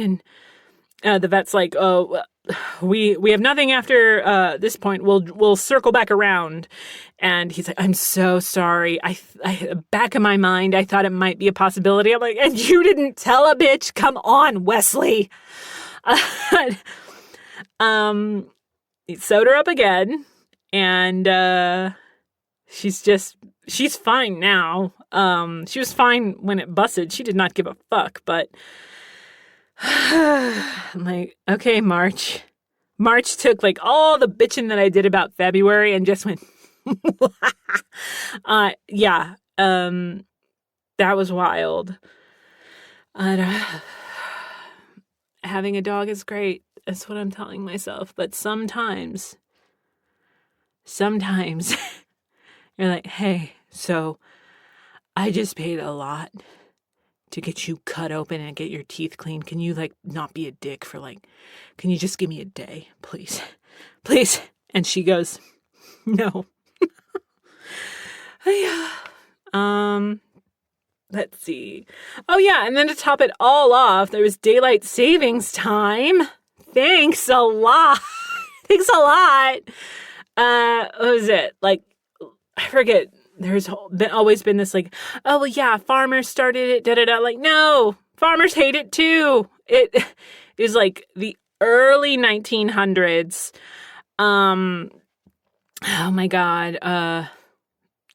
Speaker 1: And the vet's like, oh, we have nothing after this point. We'll circle back around. And he's like, I'm so sorry. I back in my mind, I thought it might be a possibility. I'm like, and you didn't tell a bitch? Come on, Wesley. He sewed her up again, and she's fine now. She was fine when it busted. She did not give a fuck, but I'm like, okay, March. March took like all the bitching that I did about February and just went, yeah, that was wild. Having a dog is great. That's what I'm telling myself. But sometimes you're like, hey, so I just paid a lot to get you cut open and get your teeth cleaned. Can you like not be a dick for like, can you just give me a day, please? Please. And she goes, no. Let's see. Oh yeah. And then to top it all off, there was daylight savings time. Thanks a lot. Thanks a lot. What was it? Like, I forget. There's always been this like, oh, well, yeah, farmers started it, da-da-da. Like, no, farmers hate it too. It is like the early 1900s. Oh my God.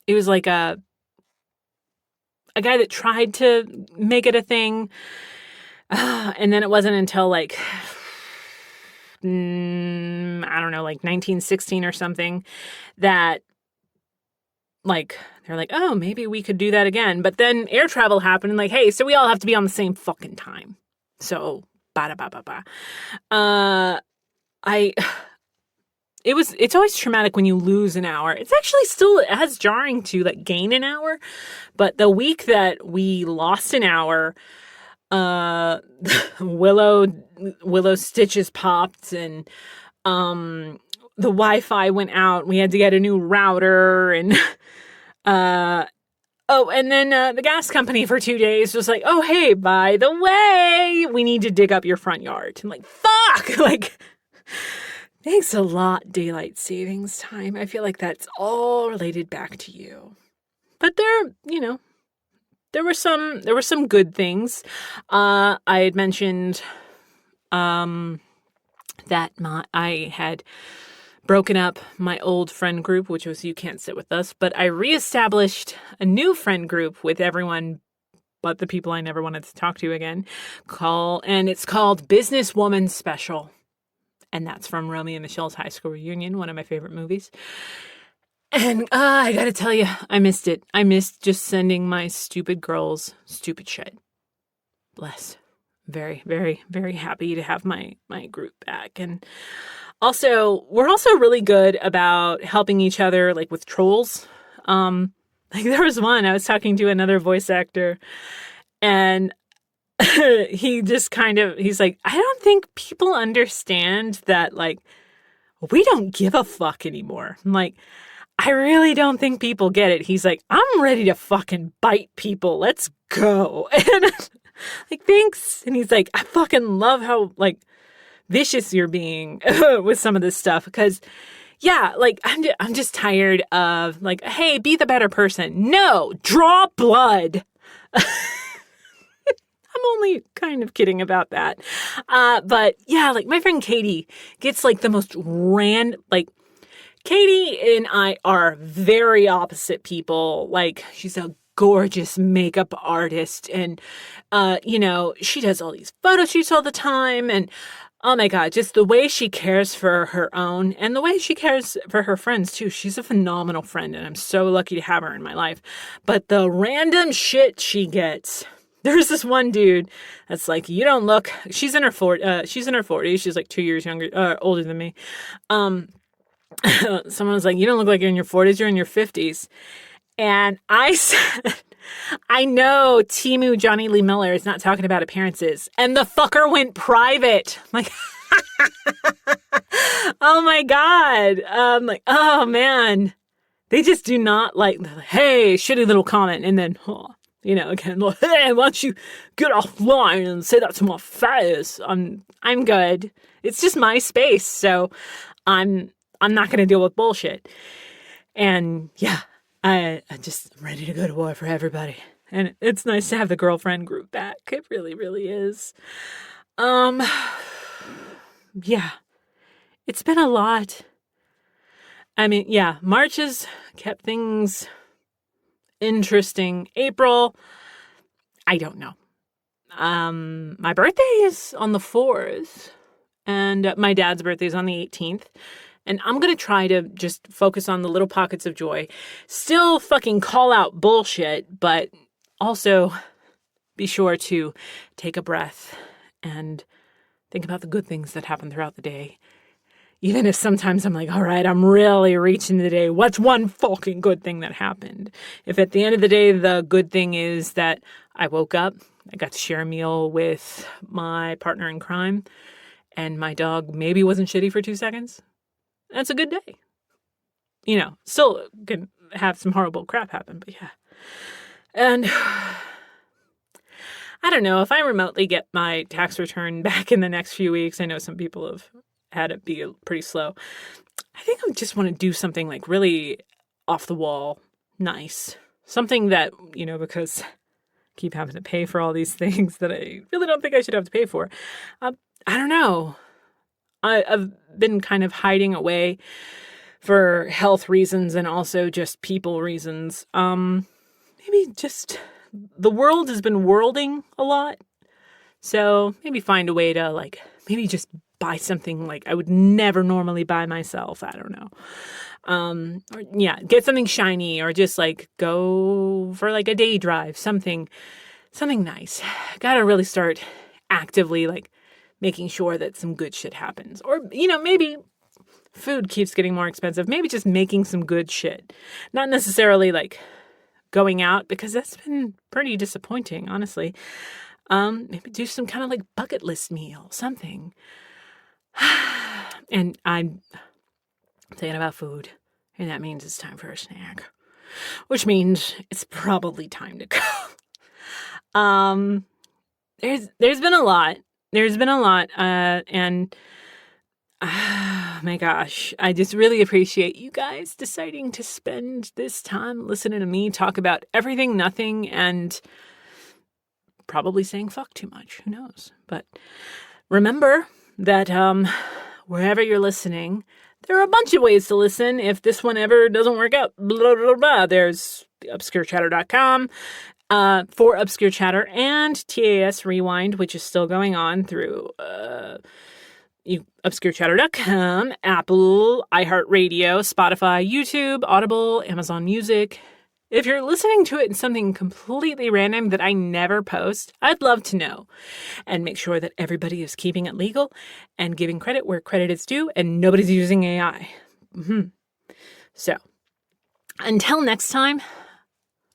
Speaker 1: It was like a guy that tried to make it a thing. And then it wasn't until like, I don't know, like 1916 or something that like, they're like, oh, maybe we could do that again. But then air travel happened and like, hey, so we all have to be on the same fucking time. So, ba-da-ba-ba-ba. It's always traumatic when you lose an hour. It's actually still as jarring to like gain an hour. But the week that we lost an hour, Willow's stitches popped and, the Wi-Fi went out. We had to get a new router and, and then the gas company for 2 days was like, oh, hey, by the way, we need to dig up your front yard. I'm like, fuck! Like, thanks a lot, daylight savings time. I feel like that's all related back to you. But there were some good things. I had mentioned, that I had broken up my old friend group, which was You Can't Sit With Us, but I reestablished a new friend group with everyone but the people I never wanted to talk to again. And it's called Businesswoman Special. And that's from Romeo and Michelle's High School Reunion, one of my favorite movies. And I gotta tell you, I missed it. I missed just sending my stupid girls stupid shit. Bless. Very, very, very happy to have my group back. And also, we're also really good about helping each other, like with trolls. Like there was one, I was talking to another voice actor and he just he's like, I don't think people understand that, like, we don't give a fuck anymore. I'm like, I really don't think people get it. He's like, I'm ready to fucking bite people. Let's go. And like, thanks. And he's like, I fucking love how, like, vicious you're being with some of this stuff. Because, yeah, like, I'm just tired of, like, hey, be the better person. No, draw blood. I'm only kind of kidding about that. But, yeah, like, my friend Katie gets, like, the most Katie and I are very opposite people. Like, she's a gorgeous makeup artist. And, she does all these photo shoots all the time. And oh my God, just the way she cares for her own and the way she cares for her friends too. She's a phenomenal friend and I'm so lucky to have her in my life. But the random shit she gets. There's this one dude that's like, you don't look, she's in her 40s. She's like 2 years older than me. Someone was like, you don't look like you're in your 40s, you're in your 50s. And I said, I know Timu Johnny Lee Miller is not talking about appearances. And the fucker went private. I'm like, oh my God. I'm like, oh man. They just do not like, hey, shitty little comment. And then, again, like, hey, why don't you get offline and say that to my face? I'm good. It's just my space. So I'm not going to deal with bullshit. And yeah. I'm just ready to go to war for everybody. And it's nice to have the girlfriend group back. It really, really is. Yeah. It's been a lot. I mean, yeah, March has kept things interesting. April, I don't know. My birthday is on the 4th. And my dad's birthday is on the 18th. And I'm going to try to just focus on the little pockets of joy. Still fucking call out bullshit, but also be sure to take a breath and think about the good things that happen throughout the day. Even if sometimes I'm like, all right, I'm really reaching the day. What's one fucking good thing that happened? If at the end of the day, the good thing is that I woke up, I got to share a meal with my partner in crime, and my dog maybe wasn't shitty for 2 seconds. That's a good day. Still can have some horrible crap happen, but yeah. And I don't know, if I remotely get my tax return back in the next few weeks, I know some people have had it be pretty slow. I think I just want to do something like really off the wall, nice. Something that, because I keep having to pay for all these things that I really don't think I should have to pay for. I don't know. I've been kind of hiding away for health reasons and also just people reasons. Maybe just the world has been worlding a lot. So maybe find a way to maybe just buy something like I would never normally buy myself. I don't know. Get something shiny or just go for a day drive, something nice. Gotta really start actively making sure that some good shit happens. Or, maybe food keeps getting more expensive. Maybe just making some good shit. Not necessarily going out, because that's been pretty disappointing, honestly. Maybe do some kind of bucket list meal, something. And I'm thinking about food. And that means it's time for a snack. Which means it's probably time to go. There's been a lot. And oh my gosh, I just really appreciate you guys deciding to spend this time listening to me talk about everything, nothing, and probably saying fuck too much. Who knows? But remember that wherever you're listening, there are a bunch of ways to listen. If this one ever doesn't work out, blah, blah, blah, there's obscurechatter.com. For Obscure Chatter and TAS Rewind, which is still going on through obscurechatter.com, Apple, iHeartRadio, Spotify, YouTube, Audible, Amazon Music. If you're listening to it in something completely random that I never post, I'd love to know. And make sure that everybody is keeping it legal and giving credit where credit is due and nobody's using AI. So, until next time,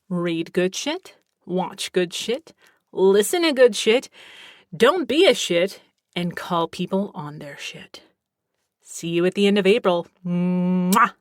Speaker 1: read good shit. Watch good shit, listen to good shit, don't be a shit, and call people on their shit. See you at the end of April. Mwah!